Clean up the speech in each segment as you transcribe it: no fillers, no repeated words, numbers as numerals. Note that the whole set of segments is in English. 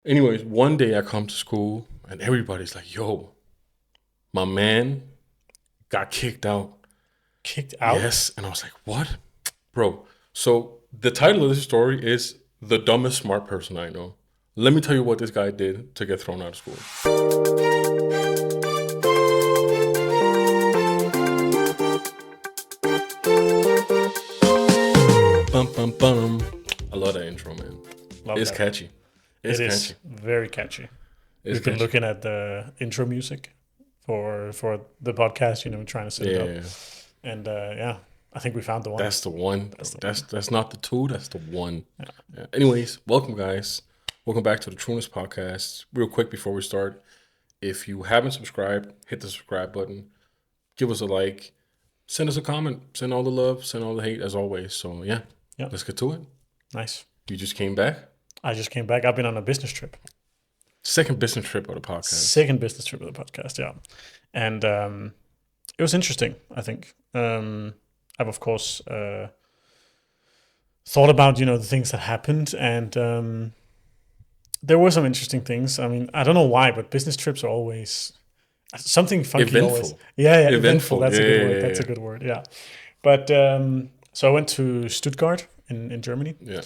Anyways, one day I come to school and everybody's like, yo, my man got kicked out. Kicked out? Yes. And I was like, what? Bro. So the title of this story is The Dumbest Smart Person I Know. Let me tell you what this guy did to get thrown out of school. Bum, bum, bum. I love that intro, man. Love It's that. catchy. It's It is catchy. very catchy. It's We've been catchy. looking at the intro music for the podcast, trying to set it up. Yeah. And yeah, I think we found the one. That's the one. That's the one. That's not the two. That's the one. Yeah. Yeah. Anyways, welcome guys. Welcome back to the Trueness podcast. Real quick before we start, if you haven't subscribed, hit the subscribe button. Give us a like. Send us a comment. Send all the love. Send all the hate as always. So yeah, Yeah. let's get to it. Nice. You just came back. I just came back. I've been on a business trip. Second business trip of the podcast. Second business trip of the podcast, yeah. And it was interesting, I think. I've, of course, thought about, the things that happened. And there were some interesting things. I mean, I don't know why, but business trips are always something funky. Eventful. Always. Yeah, Eventful. That's a good word. That's Yeah. a good word, yeah. But so I went to Stuttgart in Germany. Yeah.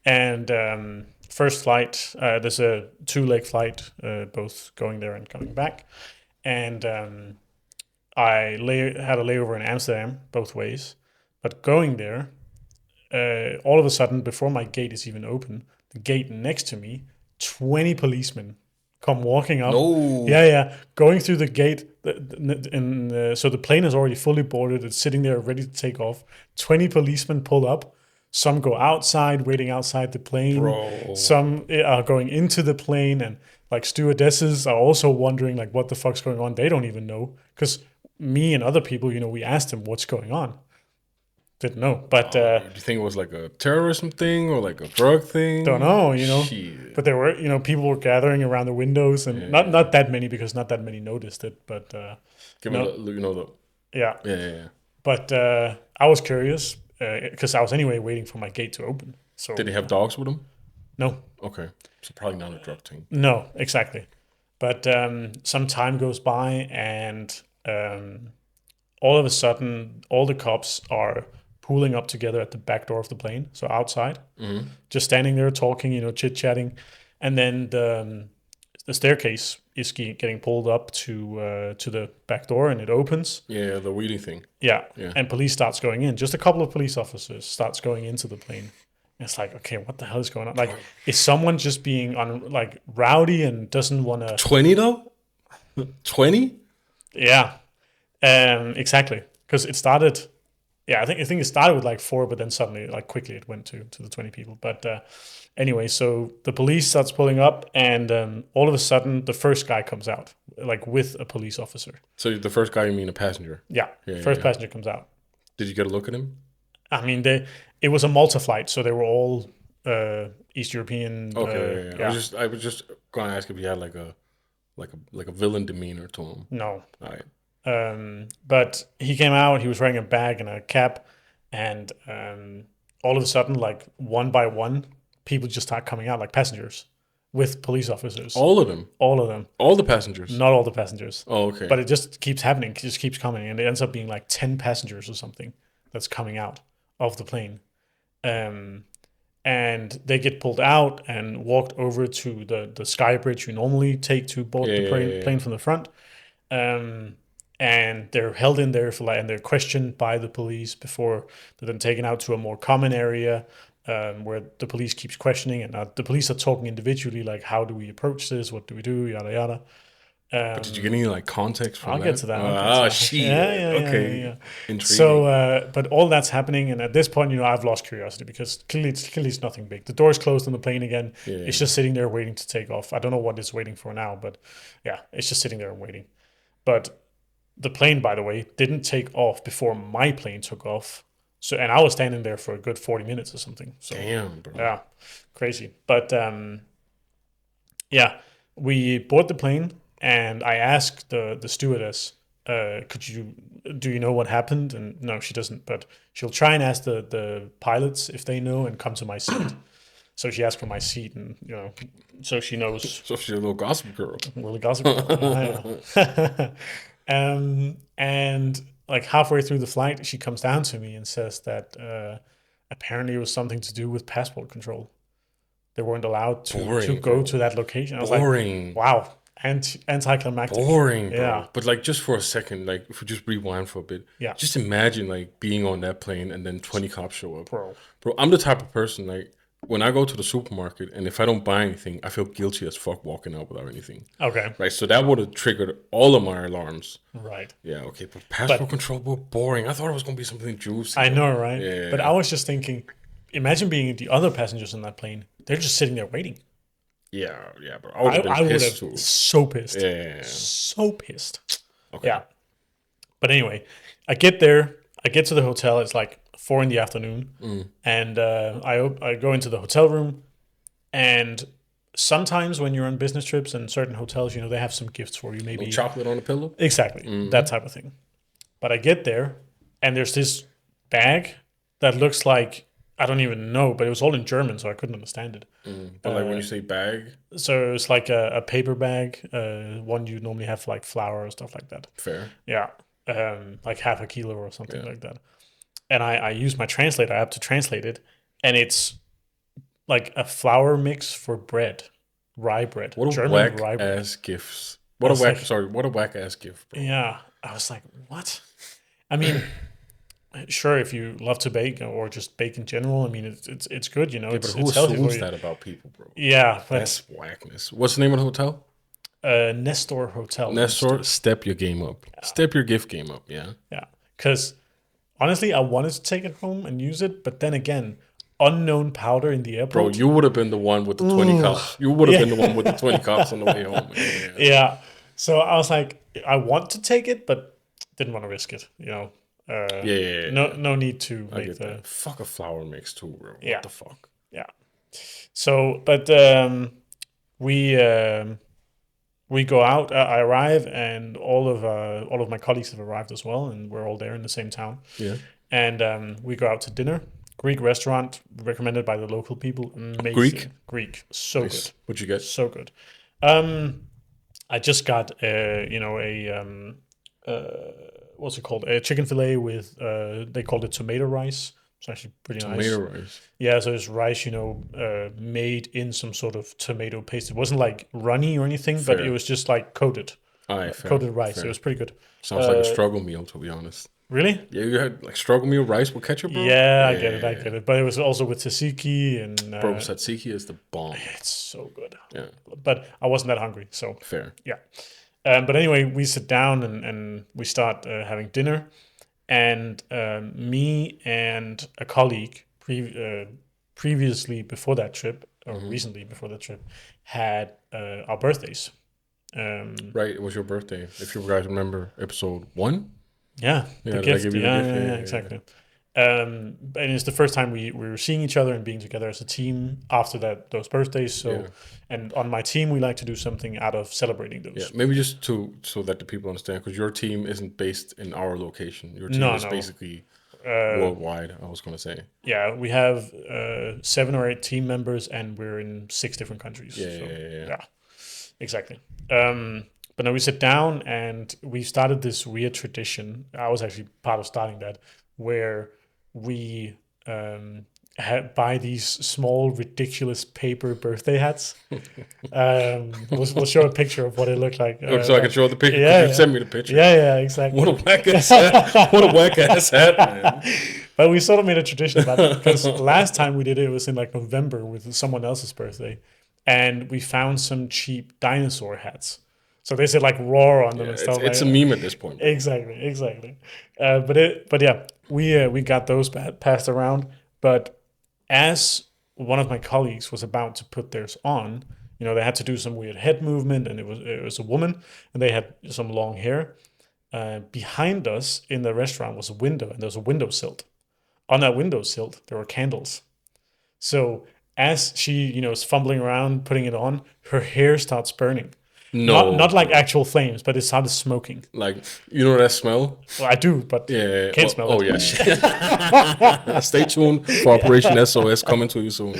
And first flight, there's a 2-leg flight, both going there and coming back. And I had a layover in Amsterdam both ways. But going there, all of a sudden, before my gate is even open, the gate next to me, 20 policemen come walking up. No. Yeah, going through the gate. So the plane is already fully boarded. It's sitting there ready to take off. 20 policemen pull up. Some go outside, waiting outside the plane. Bro. Some are going into the plane, and like stewardesses are also wondering like what the fuck's going on. They don't even know, because me and other people, we asked them what's going on. Didn't know, but Do you think it was like a terrorism thing or like a drug thing? don't know, Shit. But there were, people were gathering around the windows, and not that many, because not that many noticed it. But Give no. it, the. Yeah. Yeah. But I was curious because I was anyway waiting for my gate to open. So Did he have dogs with him? No. Okay. So probably not a drug thing. No, exactly. But some time goes by, and all of a sudden, all the cops are pooling up together at the back door of the plane, so outside, just standing there talking, chit-chatting. And then the staircase is getting pulled up to the back door, and it opens. Yeah, the wheelie thing. Yeah. Yeah. And police starts going in. Just a couple of police officers starts going into the plane. And it's like, okay, what the hell is going on? Like, is someone just being rowdy and doesn't want to? 20 though? 20? Yeah, exactly. Because it started. Yeah, I think it started with like 4, but then suddenly, like quickly, it went to the 20 people. But anyway, so the police starts pulling up, and all of a sudden, the first guy comes out, like with a police officer. So the first guy, you mean a passenger? Yeah, Yeah, first yeah. passenger comes out. Did you get a look at him? I mean, it was a Malta flight, so they were all East European. Okay. Yeah. I was just gonna ask if he had like a villain demeanor to him. No. All right. But he came out. He was wearing a bag and a cap, and all of a sudden, like one by one, people just start coming out, like passengers with police officers. All of them. All of them. All the passengers. Not all the passengers. Oh, okay. But it just keeps happening. It just keeps coming, and it ends up being like 10 passengers or something that's coming out of the plane. And they get pulled out and walked over to the sky bridge you normally take to board the plane from the front. And they're held in there and they're questioned by the police before they're then taken out to a more common area where the police keeps questioning. And the police are talking individually, like, how do we approach this? What do we do? Yada, yada. But did you get any like context from I'll that? get to that. Shit. Yeah. Okay. Intriguing. So, but all that's happening, and at this point, I've lost curiosity because clearly it's nothing big. The door's closed on the plane again. Yeah. It's just sitting there waiting to take off. I don't know what it's waiting for now, but yeah, it's just sitting there and waiting. But the plane, by the way, didn't take off before my plane took off. So, and I was standing there for a good 40 minutes or something. So, Damn, bro. yeah, crazy. But yeah, we board the plane. And I asked the stewardess, do you know what happened? And no, she doesn't. But she'll try and ask the pilots if they know and come to my seat. So she asked for my seat, and so she knows. So she's a little gossip girl. Well, the gossip girl. Yeah. And like halfway through the flight, she comes down to me and says that apparently it was something to do with passport control. They weren't allowed to Boring, go bro. to that location. I was like, Boring. wow, anticlimactic. Boring, bro. Yeah, But like, just for a second, like, if we just rewind for a bit, yeah, just imagine like being on that plane and then 20 cops show up. bro. Bro, I'm the type of person like when I go to the supermarket and if I don't buy anything, I feel guilty as fuck walking out without anything. Okay, Right, so that would have triggered all of my alarms. right. Yeah, okay, but passport But control, bro, boring. I thought it was gonna be something juicy. I Bro. know, right? But I Yeah, was just thinking, imagine being the other passengers in that plane. They're just sitting there waiting. yeah, bro. I would have been I would pissed have too. so pissed, Yeah. so pissed. Okay. Yeah. But anyway, I get there. I get to the hotel. It's like 4 in the afternoon, and I go into the hotel room. And sometimes when you're on business trips and certain hotels, they have some gifts for you. No Maybe chocolate on the pillow. exactly that type of thing. But I get there, and there's this bag that looks like I don't even know, but it was all in German, so I couldn't understand it. But like when you say bag, So it's like a paper bag, one you normally have for like flour or stuff like that. fair. Yeah, like half a kilo or something like that. And I use my translator app to translate it, and it's like a flour mix for bread, rye bread, What a German whack rye bread. ass gifts. I was like, What a whack ass gift, bro. yeah, I was like, what? I mean, sure, if you love to bake or just bake in general, I mean, it's good, Yeah, but it's who healthy for assumes you. that about people, bro? Yeah, but That's whackness. What's the name of the hotel? Nestor Hotel. Nestor, step your game up. Step your gift game up, yeah. Yeah, because honestly, I wanted to take it home and use it, but then again, unknown powder in the Bro, airport. you would have been the one with the 20 cops. You would have been the one with the 20 cops on the way home. Yeah. Yeah. So I was like, I want to take it, but didn't want to risk it. Yeah. No need to I make get the that. Fuck a flour mix too, bro. Yeah. What the fuck? yeah. So, but we we go out. I arrive, and all of my colleagues have arrived as well, and we're all there in the same town. Yeah. And we go out to dinner. Greek restaurant recommended by the local people. Amazing. Greek. So Nice. good. What'd you get? So good. I just got what's it called? A chicken fillet with they called it tomato rice. It's actually pretty nice. Tomato rice. Yeah, so it's rice, made in some sort of tomato paste. It wasn't like runny or anything, but Fair. it was just like coated, Alright, fair. coated rice. Fair. It was pretty good. Sounds like a struggle meal, to be honest. Really? Yeah, you had like struggle meal rice with ketchup, bro? Yeah, I get it. But it was also with tzatziki and Bro, tzatziki is the bomb. it's so good. Yeah, But I wasn't that hungry, so fair. yeah. But anyway, we sit down and we start having dinner. And me and a colleague previously before that trip, or recently before that trip, had our birthdays. Right, it was your birthday. If you guys remember episode 1. Yeah, Yeah, the did I gift. give you the Yeah, gift? yeah, Yeah, exactly. And it's the first time we were seeing each other and being together as a team after those birthdays. So, Yeah. and on my team, we like to do something out of celebrating those. Yeah, maybe just so that the people understand, because your team isn't based in our location. Your team No, is no. basically worldwide, I was going to say. Yeah, we have 7 or 8 team members, and we're in 6 different countries. Yeah, So, yeah. exactly. But now we sit down, and we started this weird tradition. I was actually part of starting that, where we buy these small, ridiculous paper birthday hats. We'll show a picture of what it looked like. So I can show the picture. yeah, You send me the picture. Yeah, exactly. What a whack ass hat. What a whack ass hat, man. But we sort of made a tradition about it because last time we did it was in like November with someone else's birthday, and we found some cheap dinosaur hats. So they said like roar on them and stuff. It's a like meme at this point. Exactly. But yeah, we got those passed around. But as one of my colleagues was about to put theirs on, they had to do some weird head movement, and it was a woman, and they had some long hair. Behind us in the restaurant was a window, and there was a window silt. On that window silt, there were candles. So as she, is fumbling around putting it on, her hair starts burning. No, Not like bro. actual flames, but it started smoking. Like, you know that smell? Well, I do, but Yeah. can't smell Oh, it. yeah. Stay tuned for Operation SOS coming to you soon.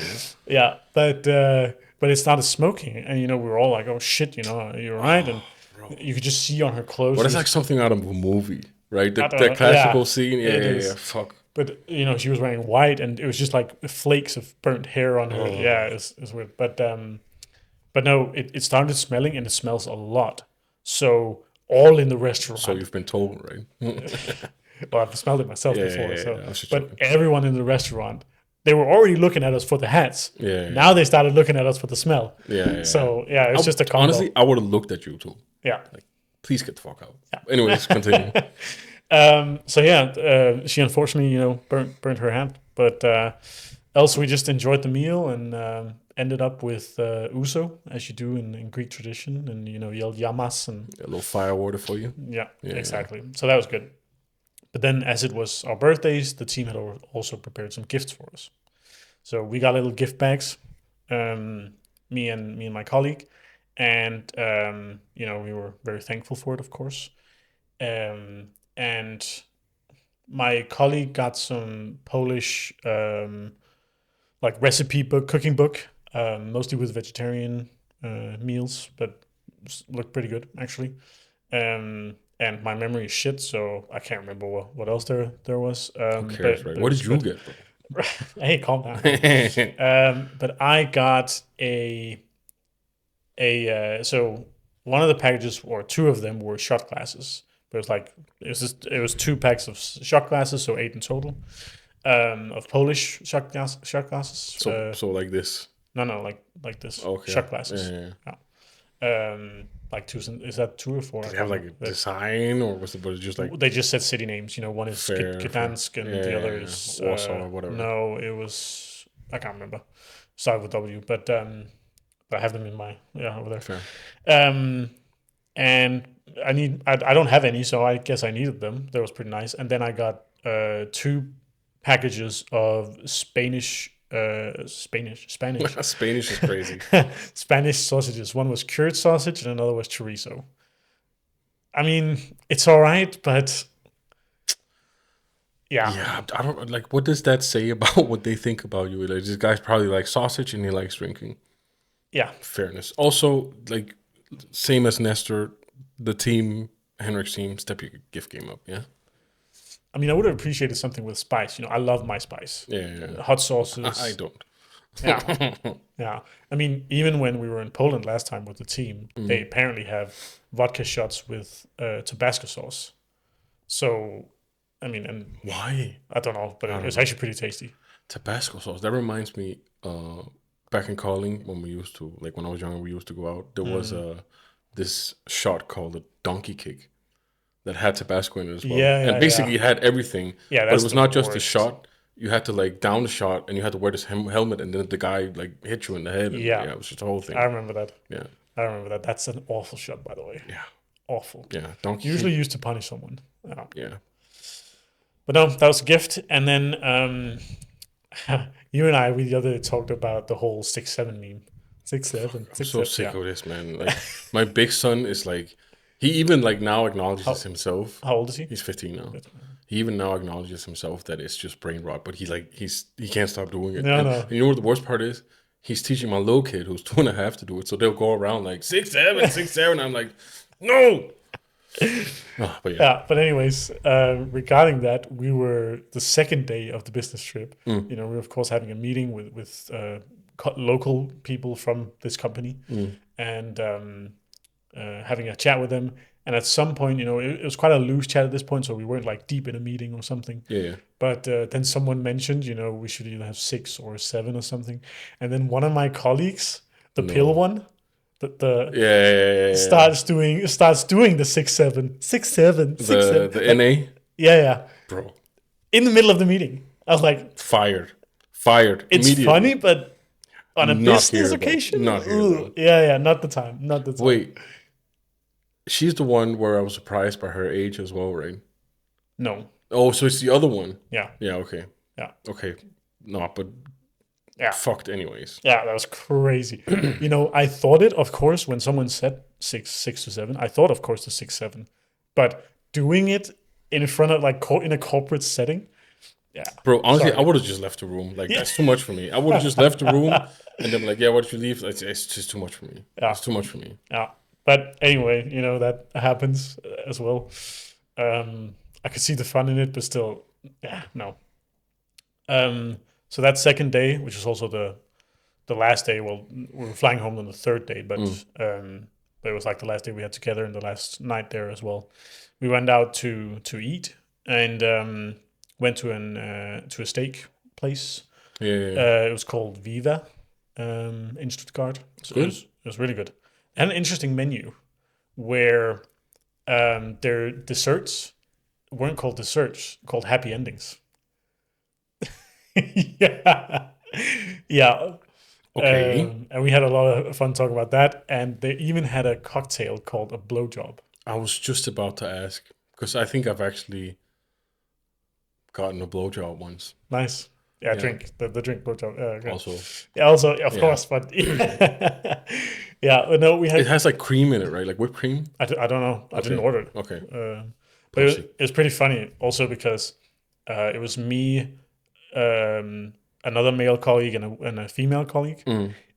Yeah. Yeah, but it started smoking, and we were all like, "Oh shit, you're right." And Bro. you could just see on her clothes. Well, She that's like was, something out of a movie, right? I don't The know. classical Yeah, scene. Yeah, it yeah, yeah. is. Fuck. But she was wearing white, and it was just like flakes of burnt hair on her. Yeah, it's weird. But no, it started smelling, and it smells a lot. So all in the So restaurant. you've been told, right? Well, I've smelled it myself Yeah, before. yeah, So, yeah. I was just but joking. everyone in the restaurant, they were already looking at us for the hats. Yeah, yeah, Now they started looking at us for the smell. yeah, yeah. Yeah. So yeah, it's just a combo. Honestly, I would have looked at you too. Yeah. Like, please get the fuck out. Anyways, continue. So yeah, she unfortunately, burnt her hand. But else, we just enjoyed the meal and ended up with uso, as you do in Greek tradition, and yelled yamas and A little fire water for you. yeah, Yeah, exactly. So that was good. But then, as it was our birthdays, the team had also prepared some gifts for us. So we got little gift bags, me and my colleague, and we were very thankful for it, of course. And my colleague got some Polish like recipe book, cooking book, mostly with vegetarian meals, but looked pretty good actually. And my memory is shit, so I can't remember what else there was. Who cares, right? What did you get, bro? Hey, calm down. But I got so one of the packages, or two of them, were shot glasses. But it was 2 packs of shot glasses, so 8 in total. Of Polish shot glasses. So like this. No, like this. Okay. Shot glasses. Yeah. Yeah. Like two. Is that 2 or 4? Did they have like a design, or was it just like They just said city names. One is fair, Gdansk, and the other is Warsaw or whatever? No, it was, I can't remember. Started with W, but I have them in my over there. Fair. And I don't have any, so I guess I needed them. That was pretty nice. And then I got 2 packages of Spanish. Spanish Spanish is crazy. Spanish sausages. One was cured sausage and another was chorizo. I mean, it's all right, but Yeah, I don't like. What does that say about what they think about you? Like, this guy's probably like sausage and he likes drinking. Yeah. Fairness. Also, like, same as Nestor, the team, Henrik's team, step your gift game up. Yeah. I mean, I would have appreciated something with spice. I love my spice. Yeah. Hot sauces. I don't. Yeah. Yeah. I mean, even when we were in Poland last time with the team, they apparently have vodka shots with Tabasco sauce. So, I mean, and Why? I don't know, but it was actually pretty tasty. Tabasco sauce. That reminds me, back in Calling, when I was younger, we used to go out. There was this shot called a donkey kick that had Tabasco in it as well. And basically it had everything. Yeah, but it was not just the worst. shot. You had to like down the shot, and you had to wear this helmet, and then the guy like hit you in the head. And, Yeah. It was just a whole thing. I remember that. Yeah. I remember that. That's an awful shot, by the way. Yeah. Awful. Yeah. Donkey Usually kick. used to punish someone. Yeah. Yeah. But no, that was a gift. And then you and I, we the other day talked about the whole 6'7" meme. 6'7", I'm so sick of this, man. Like, my big son is like, he even like now acknowledges himself. How old is he? He's 15 now. He even now acknowledges himself that it's just brain rot, but he can't stop doing it. No, and, no. and you know what the worst part is? He's teaching my little kid who's 2.5 to do it, so they'll go around like 6'7", 6'7". I'm like, no. But Yeah, but anyways, regarding that, we were the second day of the business trip. We were of course having a meeting with local people from this company and having a chat with them. And at some point, it was quite a loose chat at this point, so we weren't like deep in a meeting or something. Yeah. But then someone mentioned, we should either have 6 or 7 or something. And then one of my colleagues, the pill one, starts doing the 6'7", 6'7", 6'7". The NA, Yeah. bro. In the middle of the meeting, I was like, Fired. it's immediately. funny, but on a Not business here, bro. occasion, Not here, ooh, bro. yeah, not the time. Wait, she's the one where I was surprised by her age as well, right? No. Oh, so it's the other one. Yeah. Yeah. Okay. Yeah. Okay. No, but Yeah. fucked anyways. Yeah, that was crazy. I thought it, of course, when someone said 6 to 7, I thought, of course, the 6-7. But doing it in front of, like, in a corporate setting, yeah. Bro, honestly, I Sorry. would have just left the room. Like, Yeah. that's too much for me. I would have just left the room and then, like, yeah, why did you leave? It's just too much for me. Yeah. It's too much for me. Yeah. But anyway, that happens as well. I could see the fun in it, but still, yeah, no. So that second day, which is also the last day, well, we were flying home on the third day, but it was like the last day we had together and the last night there as well. We went out to eat and went to a steak place. Yeah. It was called Viva in Stuttgart. So Good. it was really good. And an interesting menu where their desserts weren't called desserts, called happy endings. Yeah. Yeah. Okay. And we had a lot of fun talking about that. And they even had a cocktail called a blowjob. I was just about to ask because I think I've actually gotten a blowjob once. Nice. Yeah, Yeah. drink. The drink blowjob. Okay. Also, Yeah, also, of Yeah. course, but yeah, no, we it had. has like cream in it, right? Like whipped cream. I don't know. I didn't Okay. order it. Okay. But Pussy. it was pretty funny also because it was me, another male colleague, and a female colleague.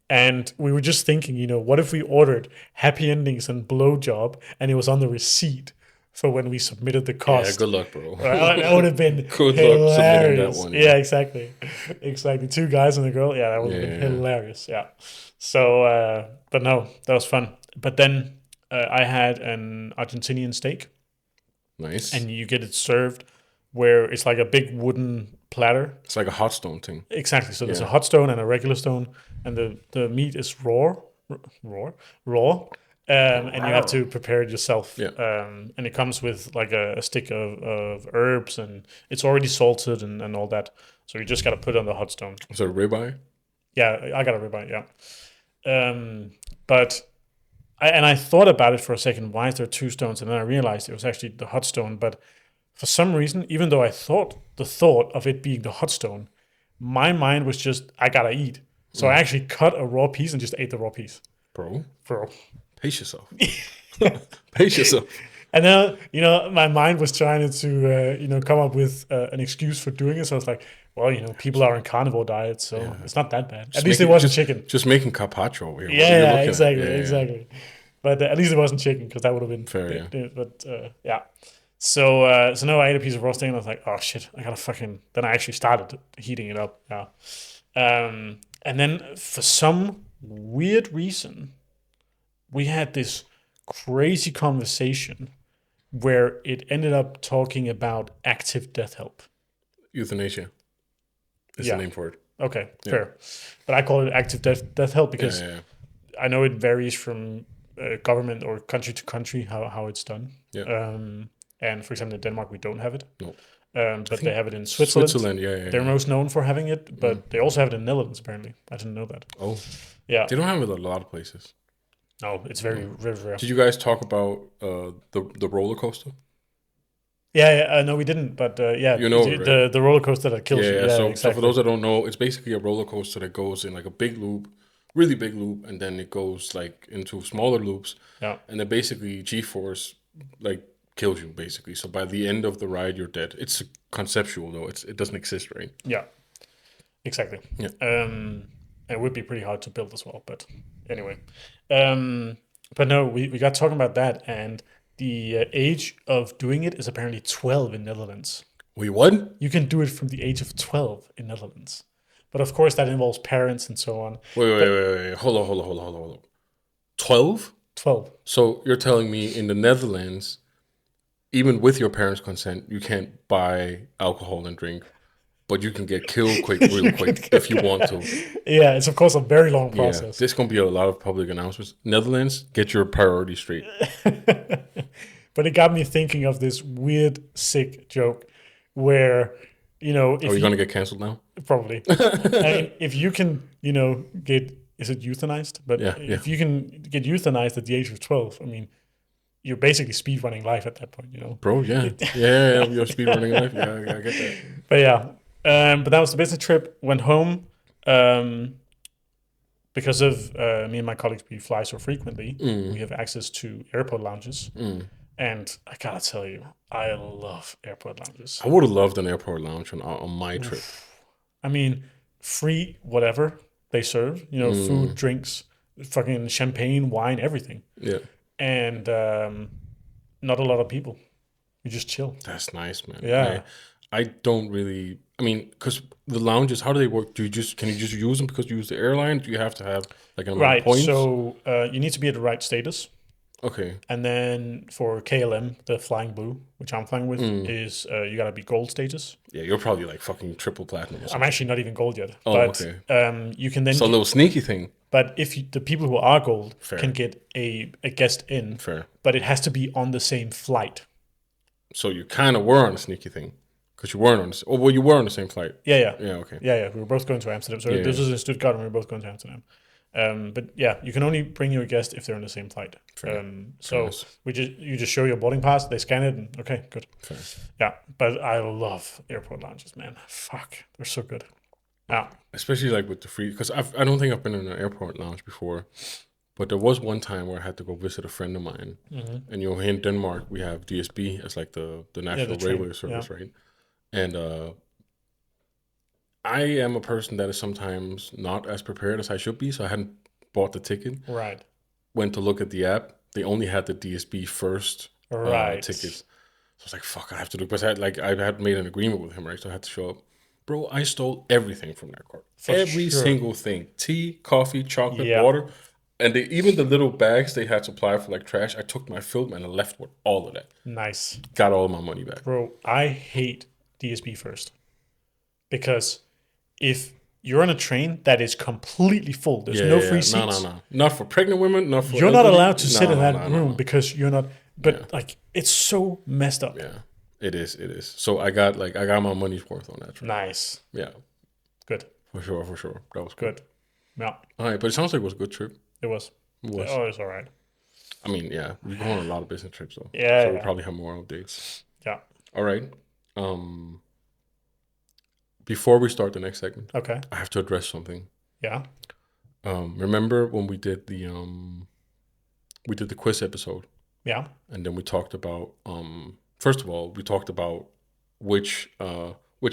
And we were just thinking, what if we ordered happy endings and blowjob and it was on the receipt for when we submitted the Yeah. cost? Good luck, bro. That would have been Good luck submitting that hilarious. one. Yeah, exactly. Exactly. 2 guys and a girl. Yeah, that would have been hilarious. Yeah. So, but no, that was fun. But then I had an Argentinian steak, Nice. and you get it served where it's like a big wooden platter. It's like a hot stone thing. Exactly. So there's Yeah. a hot stone and a regular stone, and the meat is raw, and you have to prepare it yourself. Yeah. And it comes with like a stick of herbs, and it's already salted and all that. So you just got to put it on the hot stone. Is it a ribeye? Yeah, I got a ribeye. Yeah, but I thought about it for a second. Why is there 2 stones? And then I realized it was actually the hot stone. But for some reason, even though I thought the thought of it being the hot stone, my mind was just I gotta eat. So I actually cut a raw piece and just ate the raw piece. Bro, Bro. pace yourself. Pace yourself. And then, my mind was trying to, come up with an excuse for doing it. So I was like, well, people are on carnivore diet, so it's not that bad. At least it wasn't chicken. Just making carpaccio over here. Yeah, exactly. But at least it wasn't chicken because that would have been Fair, yeah. But yeah. So no, I ate a piece of roast thing and I was like, oh shit, I gotta fucking. Then I actually started heating it up. Yeah. And then for some weird reason, we had this crazy conversation where it ended up talking about active death help. Euthanasia is the name for it. Okay, fair. But I call it active death help because I know it varies from government or country to country how it's done. Yeah. And for example, in Denmark, we don't have it. No. But they have it in Switzerland. They're most known for having it, but they also have it in Netherlands, apparently. I didn't know that. Oh. Yeah. They don't have it in a lot of places. No, it's very, very rare. Did you guys talk about the roller coaster? Yeah, no, we didn't. But yeah, the roller coaster that kills you. Yeah, so, exactly. So for those that don't know, it's basically a roller coaster that goes in like a big loop, really big loop, and then it goes like into smaller loops. Yeah. And then basically G-force like kills you basically. So by the end of the ride, you're dead. It's conceptual though. It doesn't exist, right? Yeah, exactly. Yeah. It would be pretty hard to build as well. But anyway, but no, we got talking about that, and the age of doing it is apparently 12 in Netherlands. Wait, what? You can do it from the age of 12 in Netherlands. But of course, that involves parents and so on. Wait. Hold on. 12? 12. So you're telling me in the Netherlands, even with your parents' consent, you can't buy alcohol and drink, but you can get killed real quick if you want to. Yeah, it's of course a very long process. Yeah, there's going to be a lot of public announcements. Netherlands, get your priorities straight. But it got me thinking of this weird, sick joke where, if Are you going to get canceled now? Probably. I mean, if you can, get, is it euthanized? But if you can get euthanized at the age of 12, I mean, you're basically speedrunning life at that point, Bro, yeah. You're speedrunning life. Yeah, I get that. But yeah, but that was the business trip. Went home, Because of me and my colleagues, we fly so frequently, we Mm, have access to airport lounges. mm. And I gotta tell you, I love airport lounges. I would have loved an airport lounge on my trip. Oof. I mean, free whatever they serve, food, Mm, drinks, fucking champagne, wine, everything. yeah, And not a lot of people. You just chill. that's nice, man. I Yeah. I don't really. I mean, because the lounges, how do they work? Can you just use them because you use the airline? Do you have to have like an amount of Right. points? So you need to be at the right status. Okay. And then for KLM, the Flying Blue, which I'm flying with, Mm. is you gotta be gold status. Yeah, you're probably like fucking triple platinum or I'm some shit. actually not even gold yet, Oh, but okay. you can then So a little sneaky thing. but if the people who are gold can Fair, get a guest in, fair. but it has to be on the same flight. So you kind of were on a sneaky thing because you weren't on. Oh, well, you were on the same flight. Yeah, yeah, Yeah. Okay. yeah, yeah. We were both going to Amsterdam, so Yeah. this Yeah. was in Stuttgart, and we were both going to Amsterdam. But yeah, you can only bring your guest if they're on the same flight. Fair. So Fairness. you just show your boarding pass, they scan it, and okay, good. Fair. Yeah, but I love airport lounges, man. Fuck, they're so good. Yeah, Especially like with the free, because I don't think I've been in an airport lounge before, but there was one time where I had to go visit a friend of mine, and here in Denmark we have DSB as like the yeah, the national train. railway Yeah, service, right? And I am a person that is sometimes not as prepared as I should be, so I hadn't bought the ticket. right, Went to look at the app, they only had the DSB first right. tickets. So I was like, fuck, I have to do, because I had made an agreement with him, right? So I had to show up. Bro, I stole everything from that cart. For Every sure. single thing. Tea, coffee, chocolate, Yeah. water. And even the little bags they had supplied for like trash, I took my film and I left with all of that. Nice, Got all of my money back. bro. I hate DSB first because if you're on a train that is completely full, there's no free seats. No. Not for pregnant women, not for You're not elderly. allowed to sit in that room No. because you're not. But Yeah. like, it's so messed up. Yeah. It is. So I got my money's worth on that trip. Nice, Yeah. good, For sure. That was good. Yeah, All right, but it sounds like it was a good trip. it was. It was. Oh, it's all right. I mean, yeah, we go on a lot of business trips though. Yeah, So we'll yeah. probably have more updates. Yeah. All right. Um Before we start the next segment, Okay. I have to address something. Yeah. Remember when we did the quiz episode, Yeah. and then we talked about first of all, we talked about which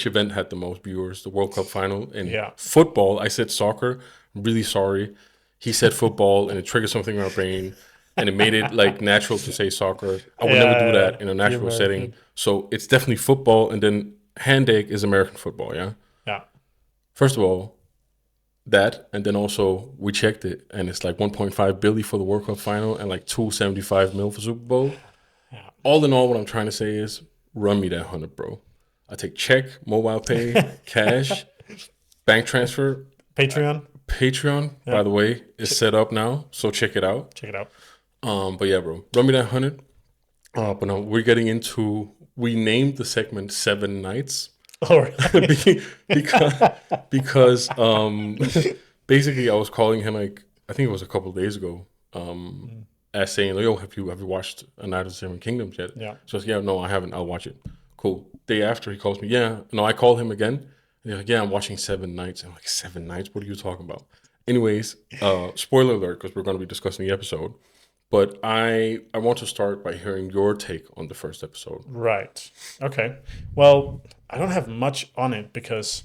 event had the most viewers, the World Cup final. In Yeah. football, I said soccer. I'm really sorry. He said football, and it triggered something in our brain, and it made it like natural to say soccer. I would never do that in a natural setting. So it's definitely football, and then Henrik is American football. Yeah. Yeah. First of all, that, and then also we checked it, and it's like 1.5 billion for the World Cup final, and like 275 mil for Super Bowl. Yeah. All in all, what I'm trying to say is, run me that 100, bro. I take check, mobile pay, cash, bank transfer. Patreon. Patreon, by the way, is set up now, so check it out. Check it out. But yeah, bro, run me that 100. But now we're getting into. We named the segment 7 Nights. All right. because basically I was calling him like, I think it was a couple of days ago, as saying, yo, have you watched A Night of the Seven Kingdoms yet? Yeah. So I was, yeah, no, I haven't. I'll watch it. Cool. Day after he calls me, yeah. No, I call him again. And he's like, yeah, I'm watching 7 Nights. I'm like, 7 Nights? What are you talking about? Anyways, spoiler alert, because we're going to be discussing the episode. But I want to start by hearing your take on the first episode. Right. Okay. Well, I don't have much on it because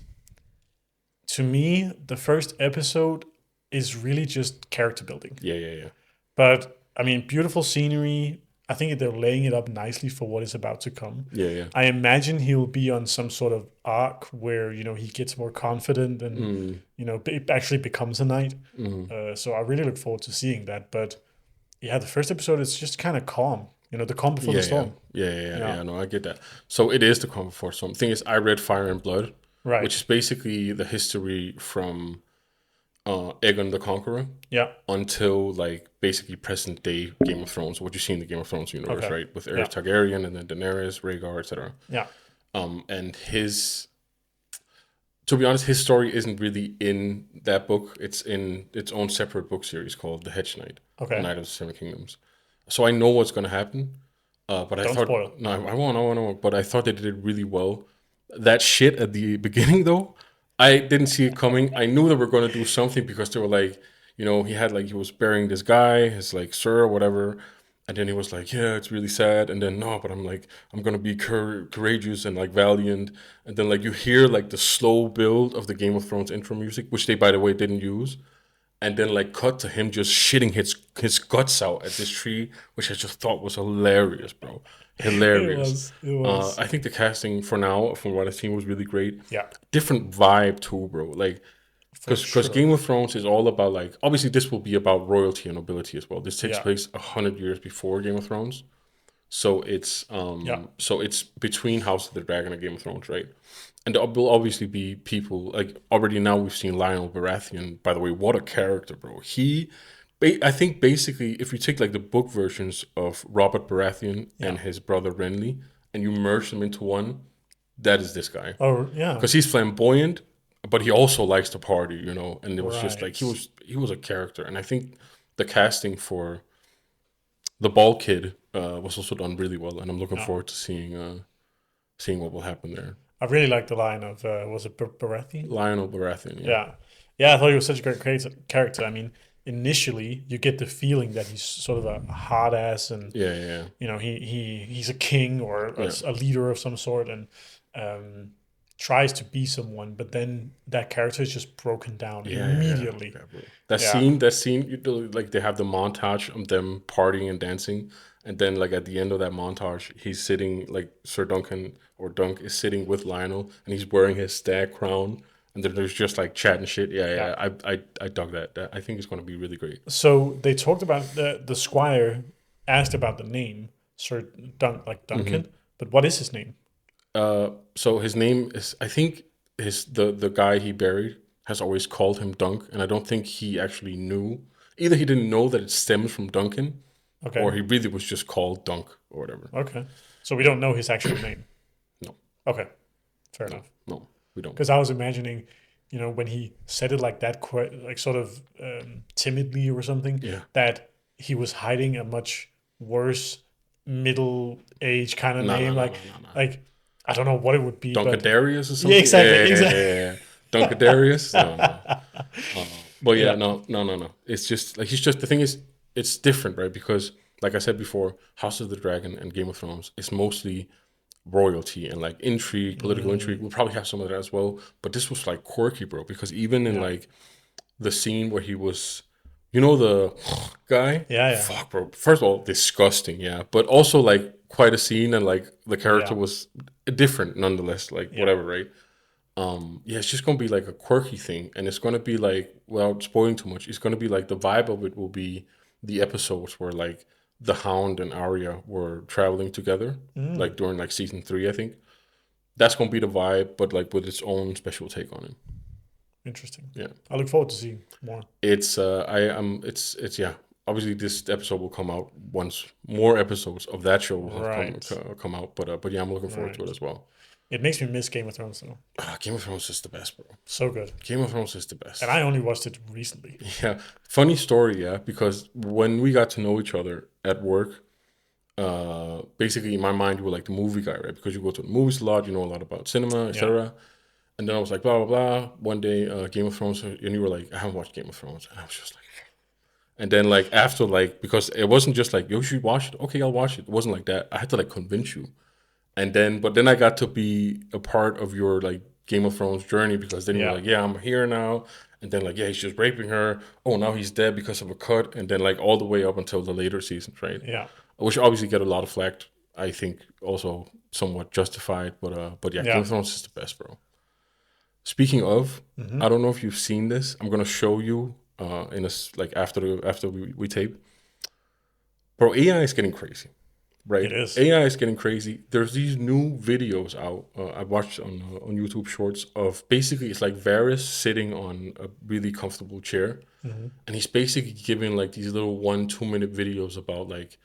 to me, the first episode is really just character building. Yeah. But I mean, beautiful scenery. I think they're laying it up nicely for what is about to come. Yeah. I imagine he'll be on some sort of arc where, he gets more confident and, it actually becomes a knight. So I really look forward to seeing that. But yeah, the first episode is just kind of calm. The calm before the storm. Yeah. No, I get that. So it is the calm before storm. Thing is, I read Fire and Blood, Right. which is basically the history from Aegon the Conqueror Yeah. until like basically present day Game of Thrones, what you see in the Game of Thrones universe, Okay. right? With Aerys Targaryen and then Daenerys, Rhaegar, etc. Yeah. And to be honest, his story isn't really in that book. It's in its own separate book series called The Hedge Knight, Okay. Knight of the Seven Kingdoms. So I know what's going to happen. But I Don't thought, spoil. no, I won't. But I thought they did it really well. That shit at the beginning, though, I didn't see it coming. I knew they were going to do something because they were like, he had like he was burying this guy, his like sir or whatever, and then he was like, yeah, it's really sad, and then no, but I'm like, I'm gonna be courageous and like valiant, and then like you hear like the slow build of the Game of Thrones intro music, which they by the way didn't use, and then like cut to him just shitting his guts out at this tree, which I just thought was hilarious, bro, It hilarious. was. It was. I think the casting for now, from what I've seen, was really great. Yeah, Different vibe too, bro. Like, for because Game sure. of Thrones is all about like obviously this will be about royalty and nobility as well. This takes Yeah, place 100 years before Game of Thrones, so yeah. it's between House of the Dragon and Game of Thrones, right? And there will obviously be people like already now we've seen Lionel Baratheon. By the way, what a character, bro. I think basically if you take like the book versions of Robert Baratheon Yeah. and his brother Renly and you merge them into one, that is this guy Oh, yeah. because he's flamboyant, but he also likes to party, And it was just like Right. he was a character, and I think the casting for the bald kid was also done really well, and I'm looking Yeah. forward to seeing what will happen there. I really like the line of was it Baratheon? Lionel Baratheon, yeah, Yeah, yeah. I thought he was such a great character. I mean, initially you get the feeling that he's sort of a hard ass, and yeah, yeah, he's a king or yeah, a leader of some sort, and tries to be someone. But then that character is just broken down yeah, yeah, yeah, immediately. yeah, bro. That Yeah, scene, like they have the montage of them partying and dancing, and then like at the end of that montage, he's sitting like Sir Duncan or Dunk is sitting with Lionel, and he's wearing his stag crown, and then there's just like chat and shit. Yeah, yeah. yeah, I dug that. I think it's gonna be really great. So they talked about the squire asked about the name Sir Hmm. Duncan, but what is his name? So his name is, I think the guy he buried has always called him Dunk, and I don't think he actually knew. Either he didn't know that it stems from Duncan, or Okay, he really was just called Dunk or whatever. okay. So we don't know his actual name. No, Okay, fair no, enough. no, we don't. Because I was imagining, when he said it like that, like sort of timidly or something, Yeah, that he was hiding a much worse middle age kind of no, no, name. no, Like, no, no, no. like I don't know what it would be, but Dunkadarius or yeah, something. Yeah, exactly, yeah, yeah, exactly. yeah, yeah. Dunkadarius. No, no. But yeah, Yeah, no, no, no, no. It's just like he's just the thing is it's different, right? Because like I said before, House of the Dragon and Game of Thrones is mostly royalty and like intrigue, political intrigue. We'll probably have some of that as well. But this was like quirky, bro. Because even in yeah, like the scene where he was, the guy, yeah, yeah, fuck, bro. First of all, disgusting, yeah. But also like quite a scene, and like the character yeah, was different nonetheless. Like yeah. whatever, right? Yeah, it's just gonna be like a quirky thing, and it's gonna be like without spoiling too much. It's gonna be like the vibe of it will be the episodes where like the Hound and Arya were traveling together, Mm, like during like season 3, I think. That's gonna be the vibe, but like with its own special take on it. interesting. Yeah, I look forward to seeing more. it's I am it's yeah. Obviously, this episode will come out once more episodes of that show will have Right, come out. But yeah, I'm looking forward to it right. as well. It makes me miss Game of Thrones though. Game of Thrones is the best, bro. So good. Game of Thrones is the And best. I only watched it recently. Yeah, funny story, yeah, because when we got to know each other at work, basically in my mind you were like the movie guy, right? Because you go to the movies a lot, you know a lot about cinema, Yeah, etc. And then I was like, blah blah blah. One day, Game of Thrones, and you were like, I haven't watched Game of Thrones, and I was just like, and then like after like because it wasn't just like you should watch it, okay, I'll watch it. It wasn't like that. I had to like convince you, and then but then I got to be a part of your like Game of Thrones journey because then you were yeah, like, yeah, I'm here now, and then like yeah, he's just raping her. Oh, now he's dead because of a cut, and then like all the way up until the later seasons, right? yeah, Which obviously get a lot of flack. I think also somewhat justified, but yeah, Game yeah. of Thrones is the best, bro. Speaking of, Hmm. I don't know if you've seen this. I'm gonna show you in like after we tape, bro. AI is getting crazy, It right? is. AI is getting crazy. There's these new videos out. I watched on YouTube Shorts of basically it's like Varys sitting on a really comfortable chair, Hmm. and he's basically giving like these little 1 2 minute videos about like,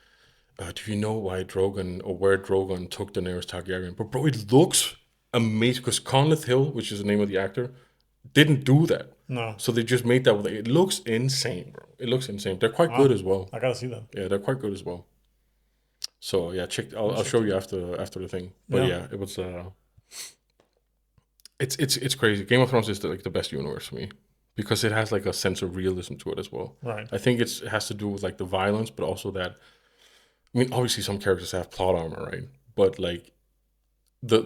do you know why Drogon or where Drogon took Daenerys Targaryen? But bro, it looks amazing because Conleth Hill, which is the name of the actor, didn't do that. No. So they just made that with it. Looks insane, bro. It looks insane. They're quite good Wow. as well. I gotta see that. Yeah, they're quite good as well. So yeah, check. I'll show you Interesting. after the thing. But Yeah. yeah, it was It's crazy. Game of Thrones is like the best universe for me because it has like a sense of realism to it as well. Right. I think it has to do with like the violence, but also that I mean, obviously some characters have plot armor, right? But like the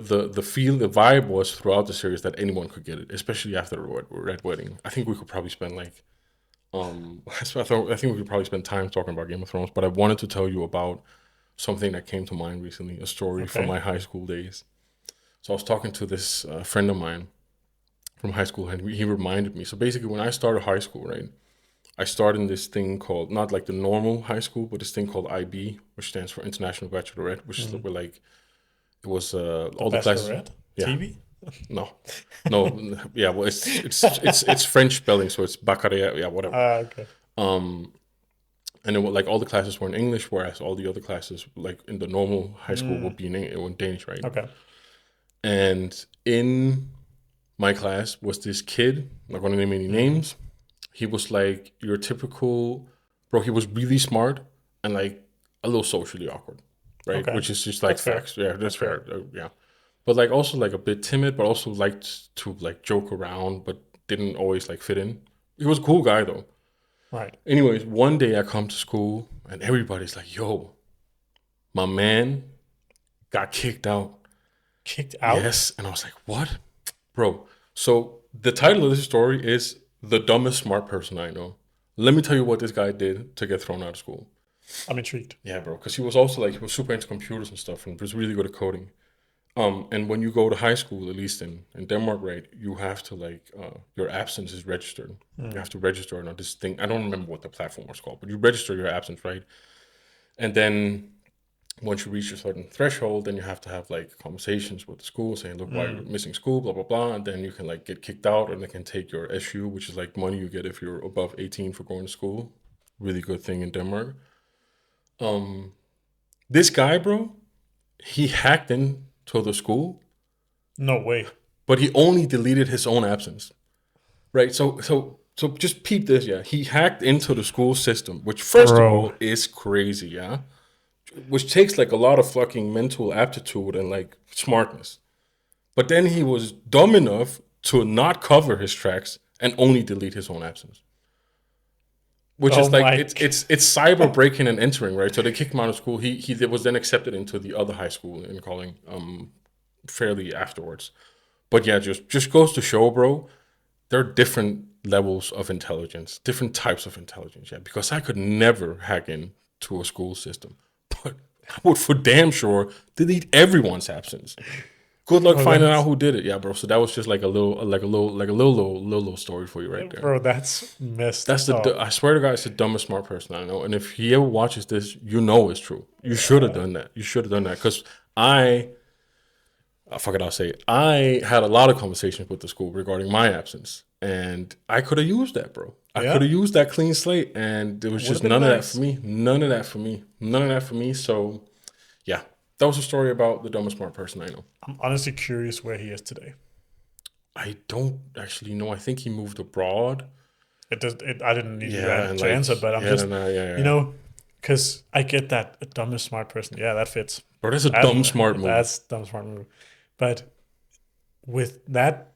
vibe was throughout the series that anyone could get it, especially after the Red Wedding. I think we could probably spend like I think we could probably spend time talking about Game of Thrones, but I wanted to tell you about something that came to mind recently, a story from Okay. my high school days. So I was talking to this friend of mine from high school, and he reminded me. So basically, when I started high school, right, I started in this thing called not like the normal high school, but this thing called IB, which stands for International Bachelorette, which is where like it was The all the classes. Bachelorette Yeah, TV. no, no, yeah. Well, it's French spelling, so it's baccalaureate, yeah, whatever. Okay. Um, and it was like all the classes were in English, whereas all the other classes, like in the normal high school, would be in Danish, right? Okay. And in my class was this kid. I'm not gonna name any names. He was like your typical bro. He was really smart and like a little socially awkward, right? Okay. Which is just like That's fair. facts. Yeah, that's That's fair. fair. Yeah, but like also like a bit timid, but also liked to like joke around, but didn't always like fit in. He was a cool guy though. Right. Anyways, one day I come to school and everybody's like, "Yo, my man got kicked out." Kicked out. Yes, and I was like, "What, bro?" So the title of this story is "The Dumbest Smart Person I Know." Let me tell you what this guy did to get thrown out of school. I'm intrigued. Yeah, bro, because he was also like he was super into computers and stuff, and was really good at coding. And when you go to high school, at least in Denmark, right, you have to like your absence is registered. You have to register on this thing. I don't remember what the platform was called, but you register your absence, right? And then once you reach a certain threshold, then you have to have like conversations with the school saying, look, why you're missing school, blah, blah, blah. And then you can like get kicked out and they can take your SU, which is like money you get if you're above 18 for going to school. Really good thing in Denmark. This guy, bro, he hacked into the school, No way. but he only deleted his own absence. Right? So just peep this, yeah. He hacked into the school system, which first of Bro. all is crazy, yeah. Which takes like a lot of fucking mental aptitude and like smartness. But then he was dumb enough to not cover his tracks and only delete his own absence. Which Oh is like my. it's cyber breaking and entering, right? So they kicked him out of school. He was then accepted into the other high school in calling fairly afterwards. But yeah, just goes to show, bro, there are different levels of intelligence, different types of intelligence. Yeah, because I could never hack into a school system, but I would for damn sure delete everyone's absence. Good luck Bro, finding that's out who did it. Yeah, bro. So that was just like a little story for you right there. bro. That's messed That's up. I swear to God, it's the dumbest smart person I know. And if he ever watches this, you know it's true. You should have done that. You should have done that because fuck it, I'll say it. I had a lot of conversations with the school regarding my absence, and I could have used that, bro. I Yeah. could have used that clean slate, and there was Would've just been none of that nice. for me. None of that for me. None of that for me. So, yeah, that was a story about the dumbest smart person I know. I'm honestly curious where he is today. I don't actually know. I think he moved abroad. It does. I didn't need you Yeah, and to like, answer, but I'm yeah, just, no, no, yeah, you yeah. know, because I get that a dumbest smart person. Yeah, that fits. Bro, that's a dumb smart move. That's dumb smart move. But with that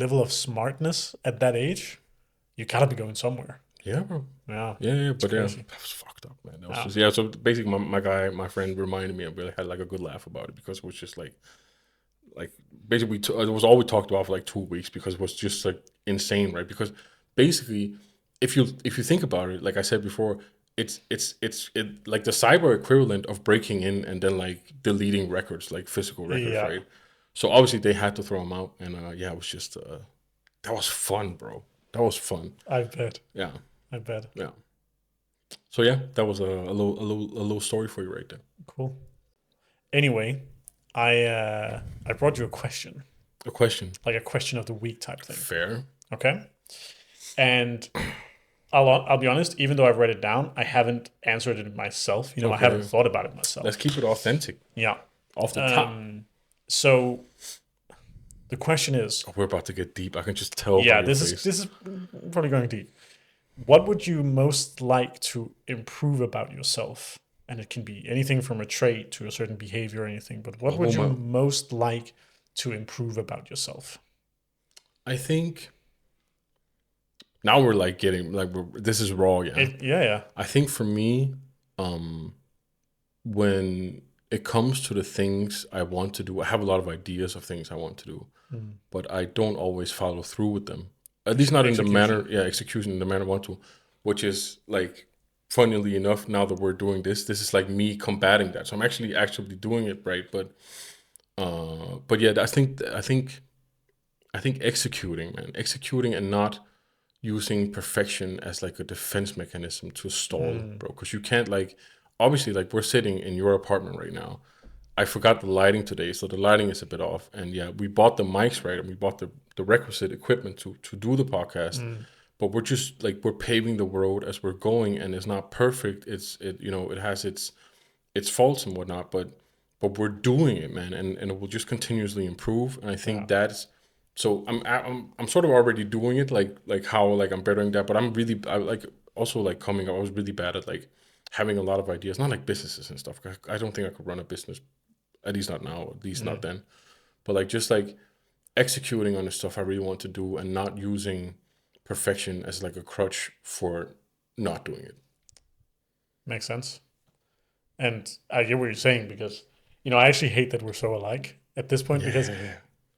level of smartness at that age, you gotta be going somewhere. Yeah, bro. Yeah. Yeah, but yeah, crazy. that was fucked up, man. That was Yeah. just yeah. So basically, my friend reminded me, and we had like a good laugh about it because it was just like basically it was all we talked about for like 2 weeks because it was just like insane, right? Because basically, if you think about it, like I said before, it's like the cyber equivalent of breaking in and then like deleting records, like physical records, Yeah. right? So obviously they had to throw him out, and yeah, it was just that was fun, bro. That was fun. I bet. Yeah, I bet. yeah. So yeah, that was a little story for you right there. Cool. Anyway, I brought you a question, A question. like a question of the week type thing. Fair. Okay. And I'll be honest, even though I've read it down, I haven't answered it myself. You know, I Okay. haven't thought about it myself. Let's keep it authentic. Yeah. Off the top. So the question is, Oh, we're about to get deep. I can just tell. yeah, by your this face. is probably going deep. What would you most like to improve about yourself? And it can be anything from a trait to a certain behavior or anything. But what would you my- most like to improve about yourself? I think now we're like getting like this is raw, yeah. Yeah. I think for me, um, when it comes to the things I want to do, I have a lot of ideas of things I want to do, Mm. but I don't always follow through with them. At least not in the Execution. manner, yeah, execution in the manner I want to, which is like, funnily enough, now that we're doing this is like me combating that. So I'm actually doing it right, but yeah, I think executing, man, executing and not using perfection as like a defense mechanism to stall, Mm. bro. Because you can't like, obviously, like we're sitting in your apartment right now. I forgot the lighting today, so the lighting is a bit off. And yeah, we bought the mics right, and we bought the requisite equipment to do the podcast. Mm. But we're just like we're paving the road as we're going, and it's not perfect. It has its faults and whatnot, but we're doing it, man, and it will just continuously improve. And I Yeah. think that's so I'm sort of already doing it, like how like I'm bettering that, but I like also like coming up. I was really bad at like having a lot of ideas, not like businesses and stuff. I don't think I could run a business, at least not now, at least not Mm. then. But like just like executing on the stuff I really want to do and not using perfection as like a crutch for not doing it. Makes sense. And I get what you're saying because, I actually hate that we're so alike at this point because Yeah.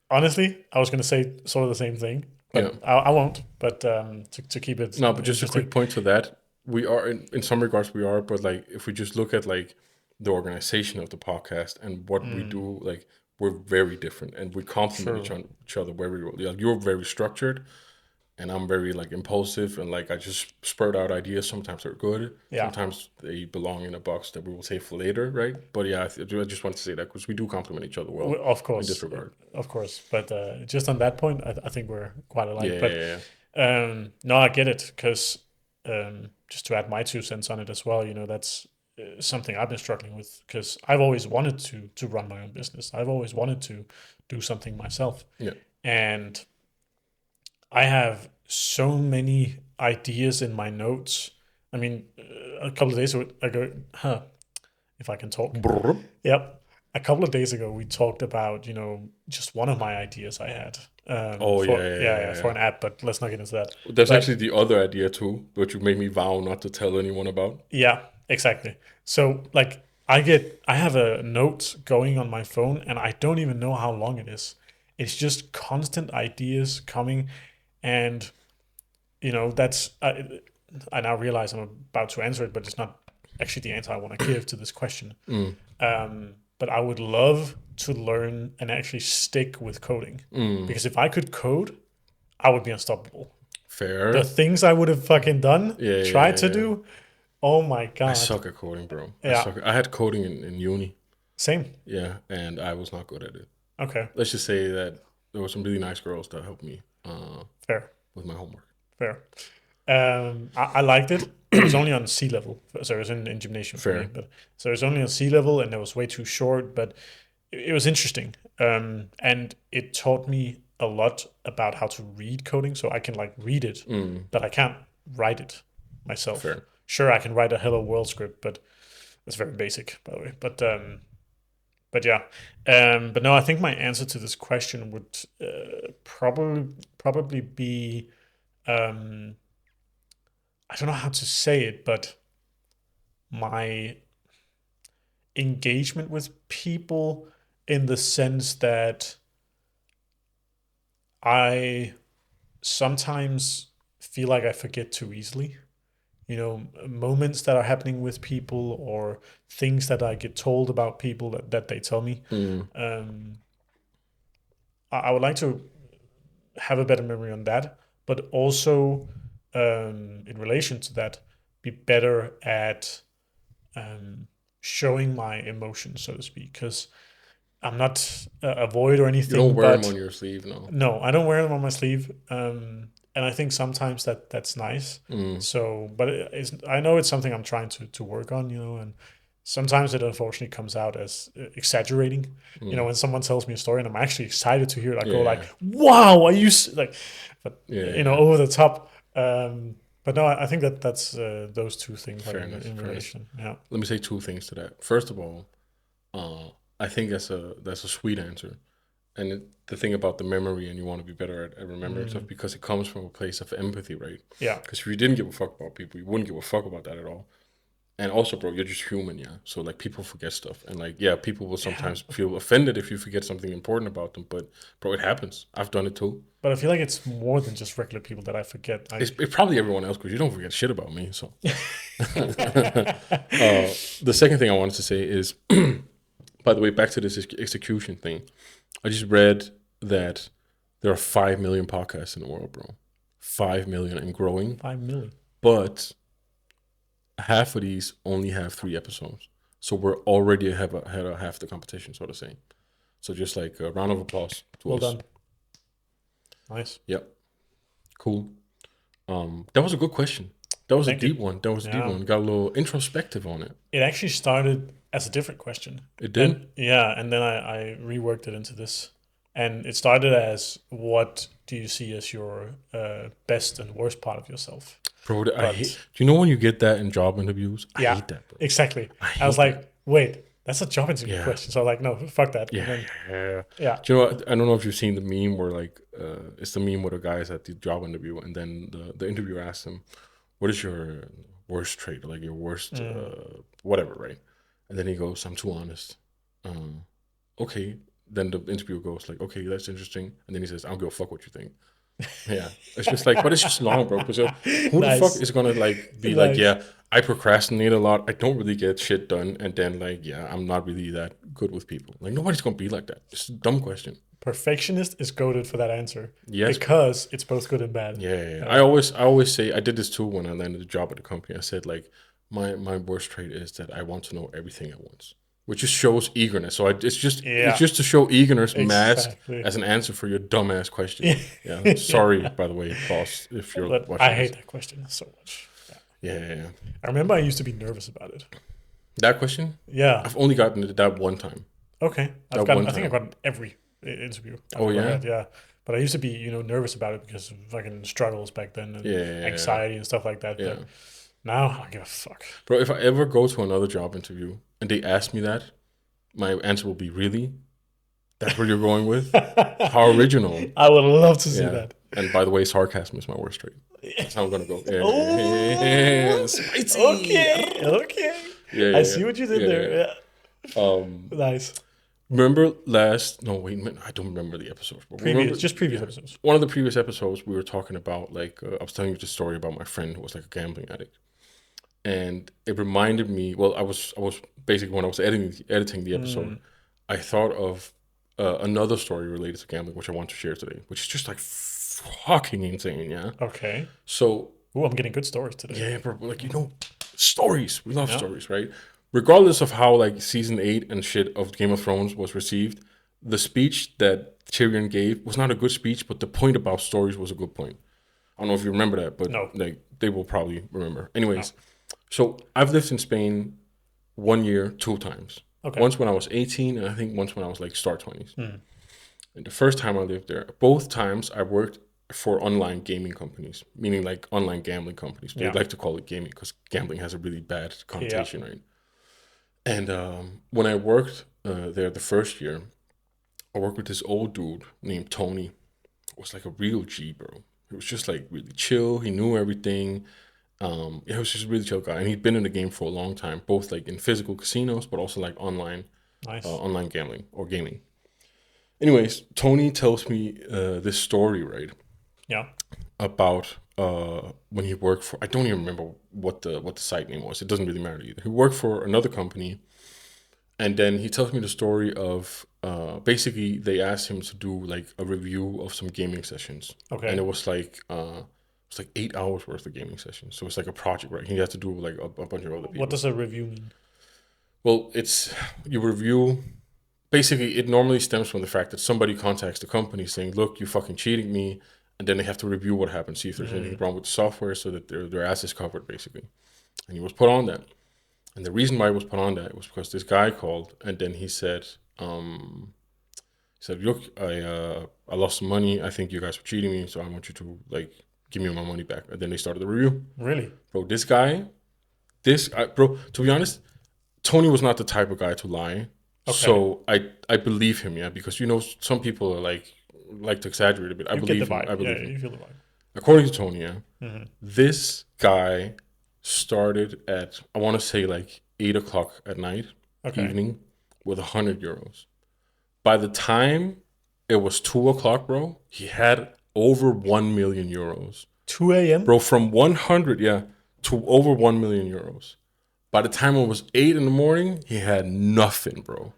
honestly, I was going to say sort of the same thing, Yeah. but I won't. But to keep it No, but just a interesting. quick point to that. We are in some regards we are, but like if we just look at like the organization of the podcast and what we Mm. do, like we're very different and we complement True. each other very well. Like, you're very structured and I'm very like impulsive and like I just spurt out ideas. Sometimes they're good, Yeah. sometimes they belong in a box that we will save for later, right? But yeah, I just want to say that because we do complement each other well Of in this course, regard. But just on that point, I think we're quite Yeah, alike. yeah, But yeah. no, I get it because just to add my 2 cents on it as well, that's something I've been struggling with because I've always wanted to run my own business. I've always wanted to do something myself, Yeah. and I have so many ideas in my notes. I mean, a couple of days ago, if I can talk. Brrr. Yep. A couple of days ago, we talked about, just one of my ideas I had Oh yeah, for, yeah, yeah, yeah, yeah, yeah, for yeah. an app, but let's not get into that. There's actually But the other idea too, which you made me vow not to tell anyone about. yeah, exactly. So, like, I have a note going on my phone and I don't even know how long it is. It's just constant ideas coming. And, that's, I now realize I'm about to answer it, but it's not actually the answer I want to give to this question. Mm, But I would love to learn and actually stick with coding mm, because if I could code, I would be unstoppable. The fair. things I would have fucking done, Yeah, yeah, tried yeah, to yeah. do, oh my I god. suck at coding, bro. Yeah, I had coding in uni. same. Yeah, and I was not good at it. Okay, Let's just say that there were some really nice girls that helped me fair, with my homework. fair. I liked it. It was only on C level, so it was in gymnasium for me. Fair. But so it was only on C level, and it was way too short. But it was interesting, and it taught me a lot about how to read coding. So I can like read it, Mm, but I can't write it myself. fair. Sure, I can write a hello world script, but it's very basic, by the way. But yeah, but no, I think my answer to this question would probably be um, I don't know how to say it, but my engagement with people in the sense that I sometimes feel like I forget too easily. Moments that are happening with people or things that I get told about people that they tell me. Mm, Um, I would like to have a better memory on that, but also in relation to that, be better at um, showing my emotions, so to speak, because I'm not a void or you don't anything, wear them on but your sleeve, no. no, I don't wear them on my sleeve, and I think sometimes that's nice. Mm, So, but I know it's something I'm trying to work on, and sometimes it unfortunately comes out as exaggerating. mm. When someone tells me a story and I'm actually excited to hear it, I go like, Yeah, "Wow, are you like?" But yeah, yeah. over the top. But no, I think that's those two things like Fairness, in fairness. relation. Yeah. Let me say 2 things to that. First of all, I think that's a sweet answer, the thing about the memory, and you want to be better at remembering stuff because it comes from a place of empathy, right? Yeah. Because if you didn't give a fuck about people, you wouldn't give a fuck about that at all. And also, bro, you're just human, yeah. So like, people forget stuff, and like, yeah, people will sometimes feel offended if you forget something important about them. But bro, it happens. I've done it too. But I feel like it's more than just regular people that I forget. It's probably everyone else because you don't forget shit about me. So the second thing I wanted to say is, by the way, back to this execution thing. I just read that there are 5 million podcasts in the world, bro. 5 million and growing. 5 million. But half of these only have 3 episodes. So we're already ahead of half the competition, so to say. So just like a round of applause to Well us. done. Nice. Yep. Cool. That was a good question. That was Thank a deep you. one. That was a deep Yeah. one. Got a little introspective on it. It actually started as a different question. It did? And then I reworked it into this. And it started as, what do you see as your best and worst part of yourself? Bro, do you know when you get that in job interviews? I hate that, bro. Exactly. hate I was like, wait, that's a job interview Yeah. question. So I was like, no, fuck that. Yeah, And then, yeah. Do you know what? I don't know if you've seen the meme where like it's the meme where the guys at the job interview, and then the interviewer asks him, "What is your worst trait? Like your worst whatever, right?" And then he goes, "I'm too honest." Okay. Then the interviewer goes like, "Okay, that's interesting." And then he says, "I don't give a fuck what you think." Yeah, it's just like, but it's just long, bro. Because who the fuck is gonna like be like, yeah, I procrastinate a lot. I don't really get shit done, and then like, yeah, I'm not really that good with people. Like nobody's gonna be like that. It's a dumb question. Perfectionist is goaded for that answer. Yes, because it's both good and bad. Yeah. I always say, I did this too when I landed a job at the company. I said like, my worst trait is that I want to know everything at once, which just shows eagerness. So it's just to show eagerness masked as an answer for your dumbass question. Yeah. Sorry, by the way, boss, if you're But watching I hate that question so much. Yeah. I remember I used to be nervous about it. That question? Yeah. I've only gotten it that one time. Okay. I think I've gotten every interview. Oh, yeah? Yeah. But I used to be, nervous about it because of fucking struggles back then and anxiety and stuff like that. Yeah. But now I don't give a fuck. Bro, if I ever go to another job interview and they ask me that, my answer will be, really? That's what you're going with? How original. I would love to see that. And by the way, sarcasm is my worst trait. That's how I'm going to go. Spicy. Okay. I see what you did there. Yeah. Nice. Remember I don't remember the episodes. But previous episodes. One of the previous episodes, we were talking about, like, I was telling you the story about my friend who was like a gambling addict. And it reminded me, well, I was basically, when I was editing the episode, I thought of another story related to gambling, which I want to share today, which is just like fucking insane, yeah? Okay. So... Ooh, I'm getting good stories today. Yeah, bro, like, stories. We love stories, right? Regardless of how, like, season 8 and shit of Game of Thrones was received, the speech that Tyrion gave was not a good speech, but the point about stories was a good point. I don't know if you remember that, but like, they will probably remember. Anyways, so I've lived in Spain 1 year, 2 times. Okay. Once when I was 18, and I think once when I was like start 20s. And the first time I lived there, both times I worked for online gaming companies, meaning like online gambling companies. They like to call it gaming because gambling has a really bad connotation, right? And when I worked there the first year, I worked with this old dude named Tony. It was like a real G, bro. He was just like really chill. He knew everything. He was just a really chill guy. And he'd been in the game for a long time, both like in physical casinos, but also like online, online gambling or gaming. Anyways, Tony tells me this story, right? Yeah. About when he worked for, I don't even remember what the site name was. It doesn't really matter either. He worked for another company, and then he tells me the story of basically they asked him to do like a review of some gaming sessions. Okay. And it was like 8 hours worth of gaming sessions. So it's like a project, right? He has to do like a bunch of other people. What does a review mean? Well, it's you review. Basically, it normally stems from the fact that somebody contacts the company saying, "Look, you fucking cheating me." And then they have to review what happened, see if there's anything wrong with the software so that their ass is covered, basically. And he was put on that. And the reason why he was put on that was because this guy called, and then he said, "Look, I lost some money. I think you guys were cheating me, so I want you to, like, give me my money back." And then they started the review. Really? Bro, this guy, to be honest, Tony was not the type of guy to lie. Okay. So I believe him, yeah, because some people are like to exaggerate a bit. I You get the believe him. vibe. I Yeah, believe him. you feel the vibe. According to Tony, yeah, Hmm. this guy started at, I want to say, like 8 o'clock at night, Okay. evening, with €100. By the time it was 2 o'clock, bro, he had over €1 million. 2 a.m. Bro, from 100, yeah, to over €1 million. By the time it was 8 in the morning, he had nothing, bro.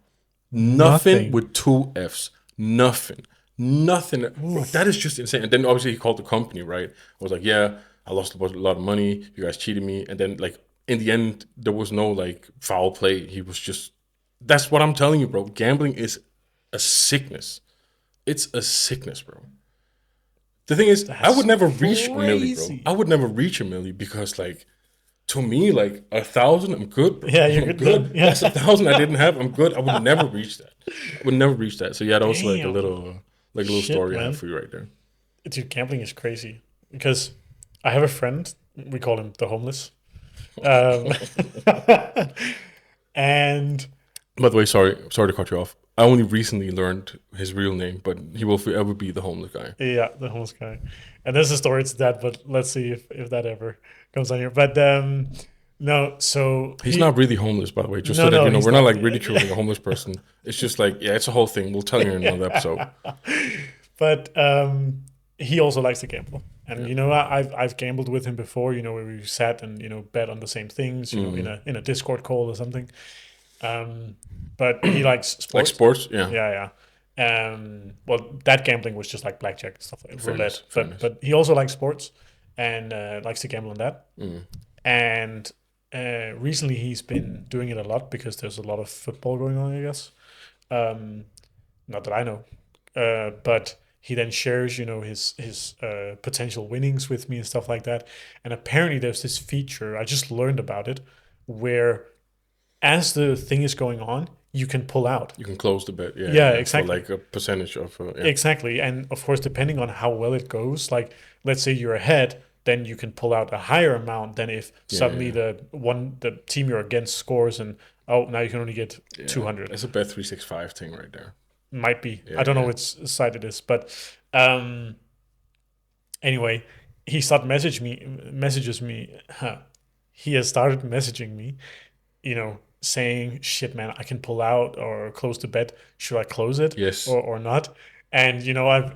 Nothing Nothing. with two F's. Nothing. Nothing. Bro, that is just insane. And then obviously he called the company, right? I was like, yeah, I lost a lot of money. You guys cheated me. And then like in the end, there was no like foul play. He was just, that's what I'm telling you, bro. Gambling is a sickness. It's a sickness, bro. The thing is, I would That's never reach a milli, bro. I crazy. would never reach a milli because like to me, like 1,000, I'm good, bro. Yeah, you're I'm good then. good. Yeah. That's 1,000 I didn't have. I'm good. I would never reach that. I would never reach that. So yeah, that was Damn. like a little Shit, story I have man. for you right there. Dude, gambling is crazy because I have a friend. We call him the homeless. Um, and By the way, sorry to cut you off. I only recently learned his real name, but he will forever be the homeless guy. yeah, the homeless guy. And there's a story to that, but let's see if that ever comes on here. But no, so He's he not really homeless, by the way, just so no that no he's we're not not. like ridiculing a homeless person. It's just like, yeah, it's a whole thing. We'll tell you in another episode. But he also likes to gamble. And Yeah. I've gambled with him before, where we sat and bet on the same things, in a Discord call or something. But he likes Like sports. sports, yeah. Yeah, yeah. Well, that gambling was just like blackjack and stuff like roulette. Fairness, fairness. But he also likes sports and likes to gamble on that. Mm. And recently he's been doing it a lot because there's a lot of football going on, I guess. Um, Not that I know, but he then shares, his potential winnings with me and stuff like that. And apparently, there's this feature I just learned about it, where as the thing is going on, you can pull out. You can close the bet, yeah, Yeah, yeah, for exactly. like a percentage of, yeah. Exactly. And of course, depending on how well it goes, like let's say you're ahead, then you can pull out a higher amount than if Yeah, suddenly the team you're against scores and oh now you can only get yeah. 200. That's a bet 365 thing right there. Might be. I Yeah, don't know yeah. which side it is, but um anyway, he started messages me. He has started messaging me, saying, "Shit, man, I can pull out or close the bet. Should I close it Yes. or not?" And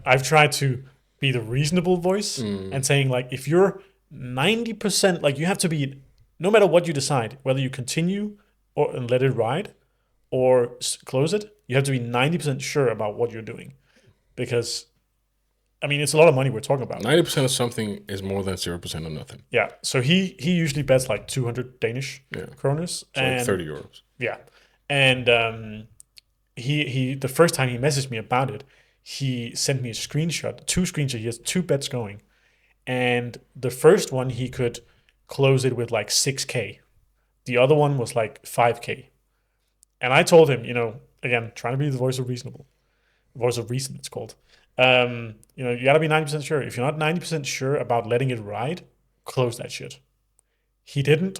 I've tried to be the reasonable voice Mm. and saying like, if you're 90%, like you have to be, no matter what you decide, whether you continue or and let it ride or close it, you have to be 90% sure about what you're doing because I mean, it's a lot of money we're talking about. 90% of something is more than 0% of nothing. Yeah. So he usually bets like 200 Danish Yeah. kroners, So like and €30. yeah, and he the first time he messaged me about it, he sent me a screenshot, two screenshots. He has two bets going, and the first one he could close it with like 6K. The other one was like 5K, and I told him, again, trying to be the voice of reason. It's called. You gotta be 90% sure. If you're not 90% sure about letting it ride, close that shit. He didn't.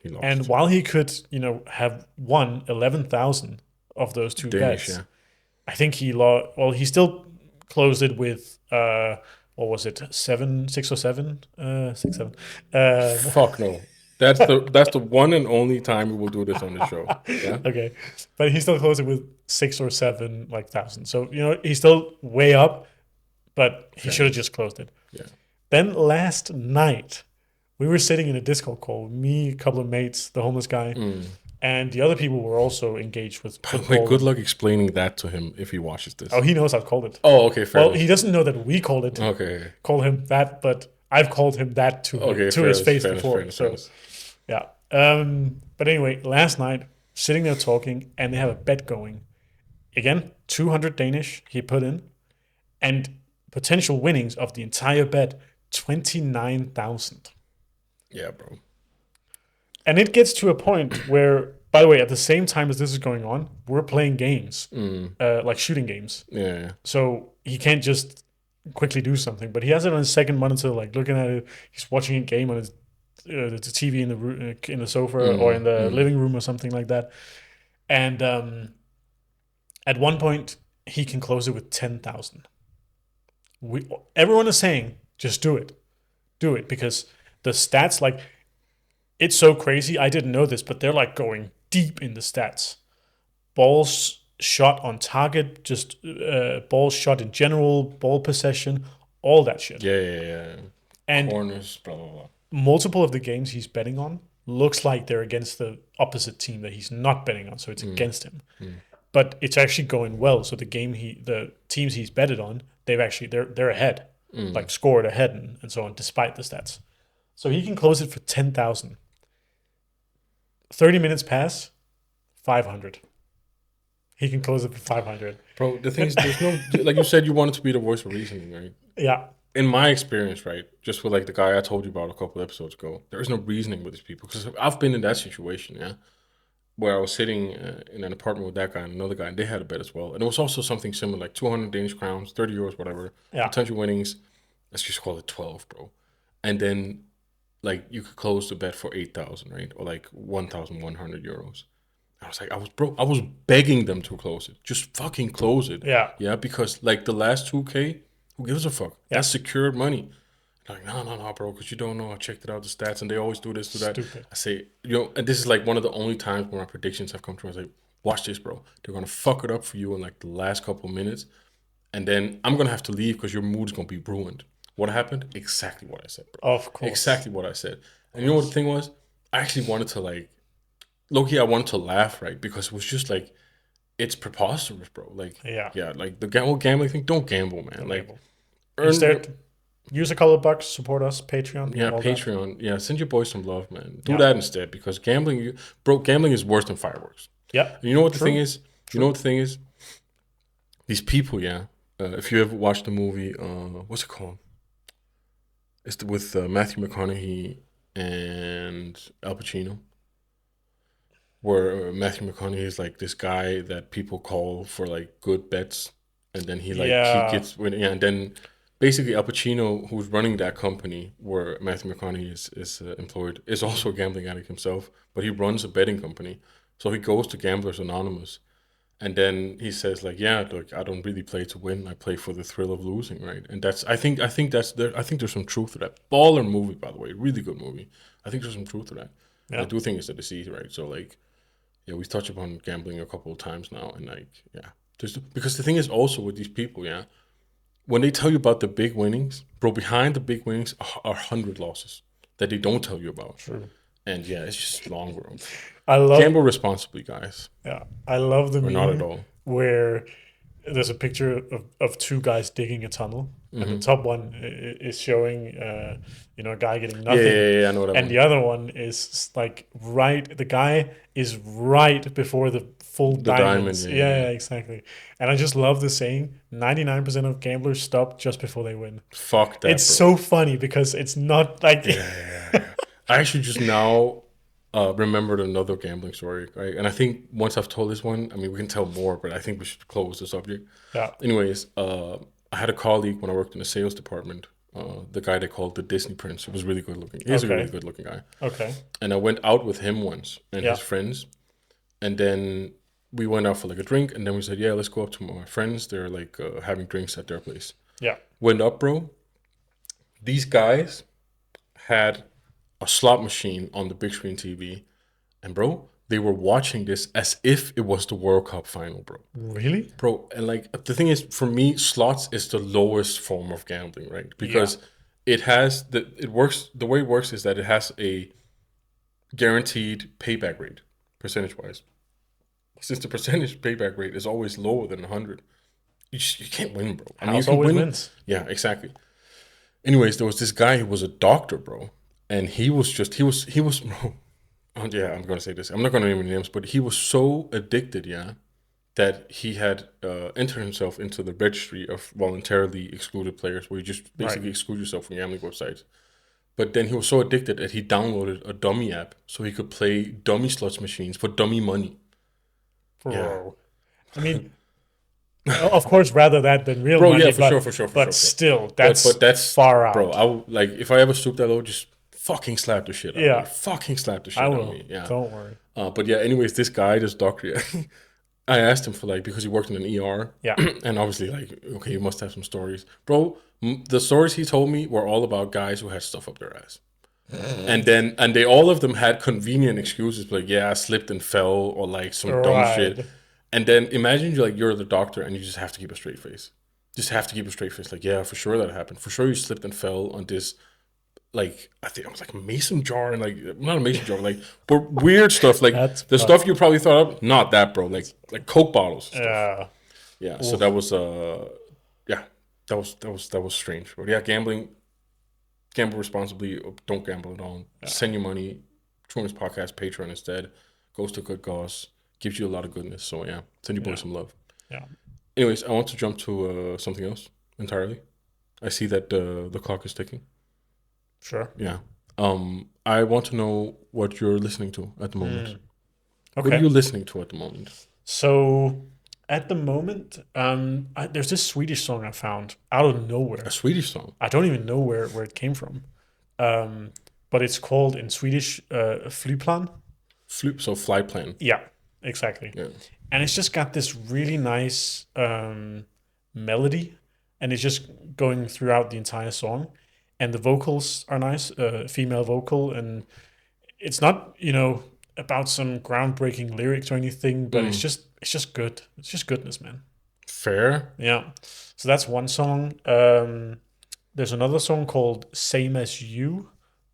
He And lost. while he could, have won 11,000 of those two Danish, bets, yeah. I think he lost. Well, he still closed it with what was it, 6 or 7, 6, 7. Fuck no. That's the one and only time we will do this on the show. Yeah. Okay, but he still closed it with 6 or 7 like thousand. So he's still way up, but he should have just closed it. Yeah. Then last night, we were sitting in a Discord call, me, a couple of mates, the homeless guy, and the other people were also engaged with By the way, football. good luck explaining that to him if he watches this. Oh, he knows I've called it. Oh, okay, fair Well, enough. he doesn't know that we called it. Okay. Call him that, but I've called him that to Okay, his face fairness, before. fairness, So fairness. yeah. But anyway, last night, sitting there talking, and they have a bet going. Again, 200 Danish he put in, and potential winnings of the entire bet, 29,000. Yeah, bro. And it gets to a point where, by the way, at the same time as this is going on, we're playing games, like shooting games. Yeah, yeah. So he can't just quickly do something, but he has it on his second monitor, like looking at it. He's watching a game on his the TV in the sofa or in the living room or something like that. And At one point, he can close it with 10,000. Everyone is saying, just do it, because the stats, like, it's so crazy. I didn't know this, but they're like going deep in the stats. Balls shot on target, just balls shot in general, ball possession, all that shit. Yeah. And Corners, blah blah blah. multiple of the games he's betting on looks like they're against the opposite team that he's not betting on, so it's against him. But it's actually going well. So the teams he's betted on, they're ahead, like scored ahead and so on, despite the stats. So he can close it for 10,000. 30 minutes pass, 500. He can close it for 500. Bro, the thing is, there's no, like you said, you wanted to be the voice of reasoning, right? Yeah. In my experience, right, just with like the guy I told you about a couple episodes ago, there is no reasoning with these people because I've been in that situation, yeah, where I was sitting in an apartment with that guy and another guy, and they had a bet as well, and it was also something similar, like 200 Danish crowns, 30 euros, whatever, Yeah. potential winnings. Let's just call it 12, bro, and then like you could close the bet for 8,000, right, or like 1,100 euros. I was like, I was begging them to close it. Just fucking close it. Yeah. Yeah, because like the last 2K, who gives a fuck? Yeah. That's secured money. Like, no, bro, because you don't know. I checked it out, the stats, and they always do this, do that. Stupid. I say, and this is like one of the only times where my predictions have come true. I was like, watch this, bro. They're going to fuck it up for you in like the last couple of minutes. And then I'm going to have to leave because your mood is going to be ruined. What happened? Exactly what I said, bro. Of course. Exactly what I said. And you know what the thing was? I actually wanted to like, low-key, I wanted to laugh, right? Because it was just like, it's preposterous, bro. Like, Yeah. like the whole gambling thing. Don't gamble, man. Don't like, gamble. earn, Instead, use a couple of bucks, support us, Patreon. yeah, all that. Patreon. Yeah, send your boys some love, man. Do Yeah. that instead because gambling, bro, gambling is worse than fireworks. Yeah. And you know what the True. thing is? You know what the thing is? These people, yeah. If you ever watched the movie, what's it called? It's with Matthew McConaughey and Al Pacino, where Matthew McConaughey is like this guy that people call for like good bets, and then he Yeah. gets and then basically Al Pacino, who's running that company where Matthew McConaughey is employed, is also a gambling addict himself, but he runs a betting company, so he goes to Gamblers Anonymous. And then he says, like, yeah, look, I don't really play to win. I play for the thrill of losing, right? And that's, I think there's some truth to that. Baller movie, by the way, really good movie. I think there's some truth to that. Yeah. I do think it's a disease, right? So, like, yeah, we've touched upon gambling a couple of times now, and like, yeah, because the thing is also with these people, yeah, when they tell you about the big winnings, bro, behind the big winnings are 100 losses that they don't tell you about. True. And yeah, it's just long, bro. I love. Gamble responsibly, guys, Yeah. I love the or meme not at all. where there's a picture of two guys digging a tunnel, and the top one is showing, a guy getting nothing. Yeah, I know that And one. the other one is like the guy is right before the full diamonds. diamond, yeah. Exactly. And I just love the saying 99% of gamblers stop just before they win. Fuck that, It's bro. so funny because it's not like. I actually just now remembered another gambling story, right? And I think once I've told this one, I mean, we can tell more, but I think we should close the subject. Yeah. Anyways, I had a colleague when I worked in the sales department, the guy they called the Disney Prince. He was really good looking. He's a Okay. really good looking guy. Okay. And I went out with him once and Yeah. his friends. And then we went out for like a drink. And then we said, yeah, let's go up to my friends. They're like having drinks at their place. Yeah. Went up, bro. These guys had a slot machine on the big screen TV. And bro, they were watching this as if it was the World Cup final, bro. Really? Bro, and like the thing is, for me, slots is the lowest form of gambling, right? Because it works. The way it works is that it has a guaranteed payback rate, percentage wise. Since the percentage payback rate is always lower than 100, you can't win, bro. I mean, you House can always win. wins. Yeah, exactly. Anyways, there was this guy who was a doctor, bro, and he was bro. Oh, yeah, I'm gonna say this. I'm not gonna name any names, but he was so addicted, yeah, that he had entered himself into the registry of voluntarily excluded players, where you just basically exclude yourself from gambling websites. But then he was so addicted that he downloaded a dummy app so he could play dummy slots machines for dummy money. Bro. I mean, of course, rather that than real Bro, money. yeah, for sure. But still, that's, but that's far out. bro. I would, like, if I ever stoop that low, just fucking slap the shit out of me. Fucking slap the shit I out will. of me. Yeah. Don't worry. But yeah, anyways, this guy, this doctor, I asked him for like because he worked in an ER, Yeah. and obviously like okay, you must have some stories, bro. The stories he told me were all about guys who had stuff up their ass, and they all of them had convenient excuses like yeah, I slipped and fell or like some dumb shit, Right. and then imagine you're the doctor and you just have to keep a straight face, just have to keep a straight face like yeah, for sure that happened, for sure you slipped and fell on this like I think it was like a mason jar and like not a mason jar, like but weird stuff like That's the fucked. stuff you probably thought of. Not that, bro. Like Coke bottles and stuff. Yeah. Yeah. So that Oof. was yeah, that was strange. But yeah, gambling, gamble responsibly. Or don't gamble at all. Yeah. Send your money. Trueness podcast Patreon instead goes to good cause. Gives you a lot of goodness. So yeah, send your boys Yeah. some love. Yeah. Anyways, I want to jump to something else entirely. I see that the clock is ticking. Sure. Yeah. I want to know what you're listening to at the moment. Mm. What are Okay. you listening to at the moment? So at the moment, there's this Swedish song I found out of A nowhere. Swedish song. I don't even know where it came from. Um, but it's called in Swedish Flygplan. So flight plan. Yeah, exactly. Yeah. And it's just got this really nice melody, and it's just going throughout the entire song. And the vocals are nice, female vocal, and it's not about some groundbreaking lyrics or anything, but Mm. it's just good. It's just goodness, man. Fair. Yeah. So that's one song. There's another song called "Same as You"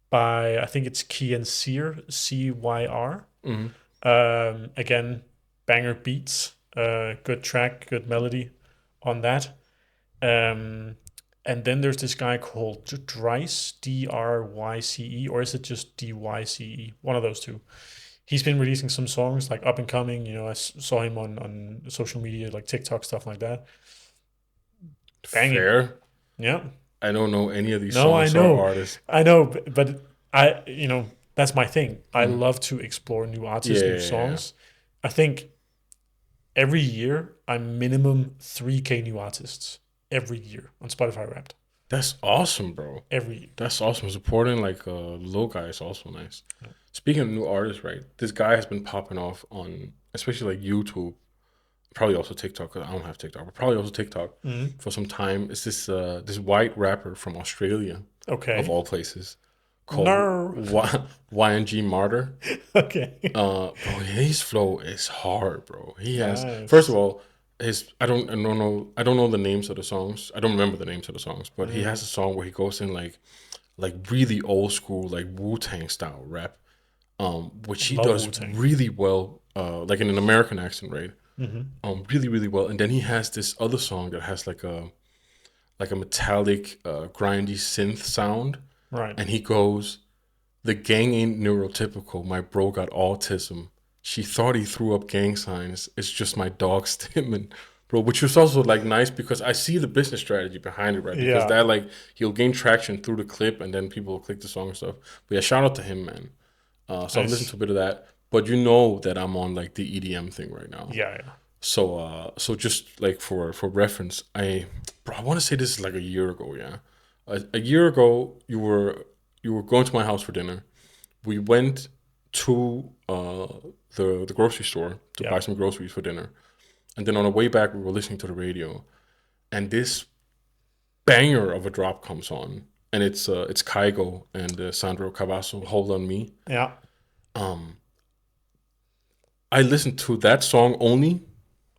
by I think it's Kian Sear, Cyr. Mm. Again, banger beats, good track, good melody on that. Um, and then there's this guy called Dryce, Dryce, or is it just Dyce? One of those two. He's been releasing some songs like up and coming. I saw him on social media, like TikTok, stuff like that. Banging. Fair. Yeah. I don't know any of these No, songs or artists. I know, but that's my thing. I Mm. love to explore new Yeah, artists, new yeah, yeah. songs. I think every year I'm minimum 3K new artists every year on Spotify Wrapped. That's awesome, bro. Every year. That's awesome. Supporting like low guy is also nice. Speaking of new artists, right? This guy has been popping off on especially like YouTube, probably also TikTok. 'Cause I don't have TikTok, but probably also TikTok Mhm. for some time. It's this white rapper from Australia, of Okay. all places, called No. YNG Martyr. Okay. Bro, his flow is hard, bro. He has first of Nice. all his I don't know the names of the songs. I don't remember the names of the songs, but he has Mm. a song where he goes in like really old school like Wu Tang style rap, which he Love does Wu Tang. really well, like in an American accent, right? Hmm. Really really well. And then he has this other song that has like a metallic, grindy synth sound, Right. and he goes, "The gang ain't neurotypical. My bro got autism. She thought he threw up gang signs. It's just my dog stimming." Bro, which was also like nice because I see the business strategy behind it, right? Because Yeah. that like he'll gain traction through the clip and then people will click the song and stuff. But yeah, shout out to him, man. So I've listened Nice. to a bit of that. But you know that I'm on like the EDM thing right now. Yeah. Yeah. So just like for reference, I want to say this is like a year ago, yeah. A year ago, you were going to my house for dinner. We went to the grocery store to Yeah. buy some groceries for dinner, and then on the way back, we were listening to the radio, and this banger of a drop comes on, and it's Kygo and Sandro Cavazzo, "Hold on Me." Yeah. Um, I listened to that song only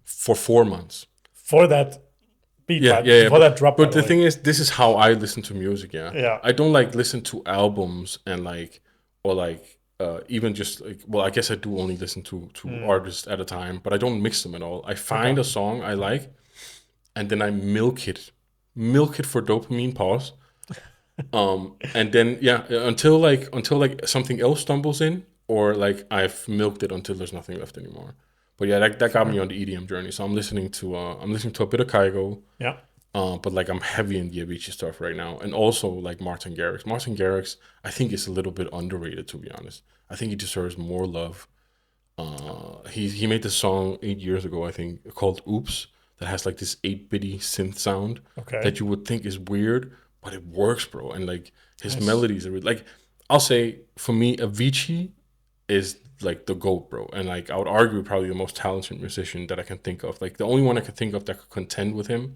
for 4 months. For that beat, Yeah, yeah, yeah. for that drop, by But the the way. thing is, this is how I listen to music. Yeah, Yeah. I don't like listen to albums and like or like even just like well, I guess I do only listen to Mm. artists at a time, but I don't mix them at all. I Okay. find a song I like and then I milk it for dopamine. Pause. And then yeah, until like something else stumbles in or like I've milked it until there's nothing left anymore. But yeah, that got me Fair. on the EDM journey. So I'm listening to a bit of Kygo. Yeah. But like I'm heavy in the Avicii stuff right now, and also like Martin Garrix. Martin Garrix, I think is a little bit underrated to be honest. I think he deserves more love. He made this song 8 years ago, I think, called "Oops," that has like this 8-bitty synth sound Okay. that you would think is weird, but it works, bro. And like his Nice. melodies are like I'll say for me, Avicii is like the GOAT, bro. And like I would argue probably the most talented musician that I can think of. Like the only one I can think of that could contend with him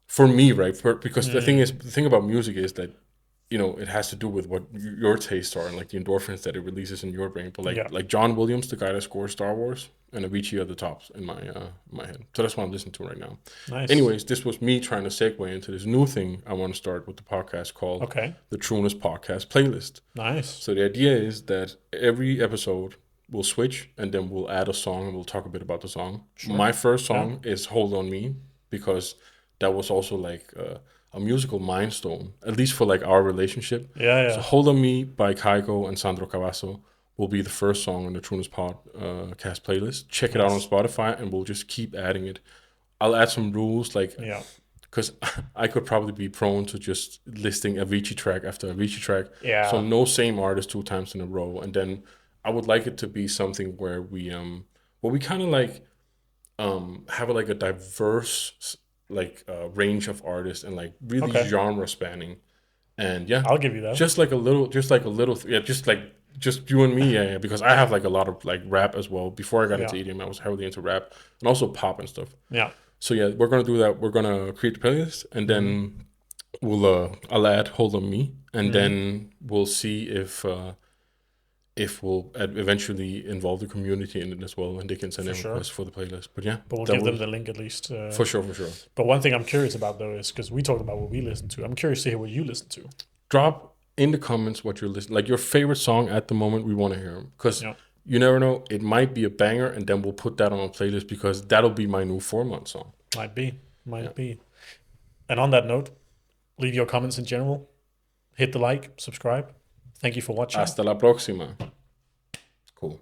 for me, right? Because the thing about music is that it has to do with what your tastes are and like the endorphins that it releases in your brain. But Yeah. like John Williams, the guy that scores Star Wars, and Avicii are the tops in my head. So that's what I'm listening to right now. Nice. Anyways, this was me trying to segue into this new thing I want to start with the podcast called Okay. the Trueness Podcast Playlist. Nice. So the idea is that every episode we'll switch and then we'll add a song and we'll talk a bit about the song. Sure. My first Yeah. song is Hold On Me because that was also like a musical milestone, at least for like our relationship. Yeah. So Yeah. Hold On Me by Kaiko and Sandro Cavasso will be the first song on the Trueness Podcast playlist. Check it out on Nice. Spotify and we'll just keep adding it. I'll add some rules like Yeah. because I could probably be prone to just listing Avicii track after Avicii track. Yeah. So no same artist two times in a row. And then I would like it to be something where we kind of like have like a diverse like range of artists and like really Okay. genre spanning. And yeah, I'll give you that. just like a little, yeah, just you and me, yeah, because I have like a lot of like rap as well. Before I got into Yeah. EDM, I was heavily into rap and also pop and stuff. Yeah. So yeah, we're gonna do that. We're gonna create the playlist, and then I'll add Hold On Me, and then we'll see if we'll eventually involve the community in it as well, and they can send For in sure. requests for the playlist. But yeah, But we'll that give them was the link at least. for sure, for sure. But one thing I'm curious about though is because we talked about what we listen to. I'm curious to hear what you listen to. Drop in the comments what you're listening, like your favorite song at the moment. We want to hear them because Yeah. you never know, it might be a banger, and then we'll put that on a playlist because that'll be my new 4 month song. Might be. Might Yeah. be. And on that note, leave your comments in general. Hit the like, subscribe. Thank you for watching. Hasta la próxima. Cool.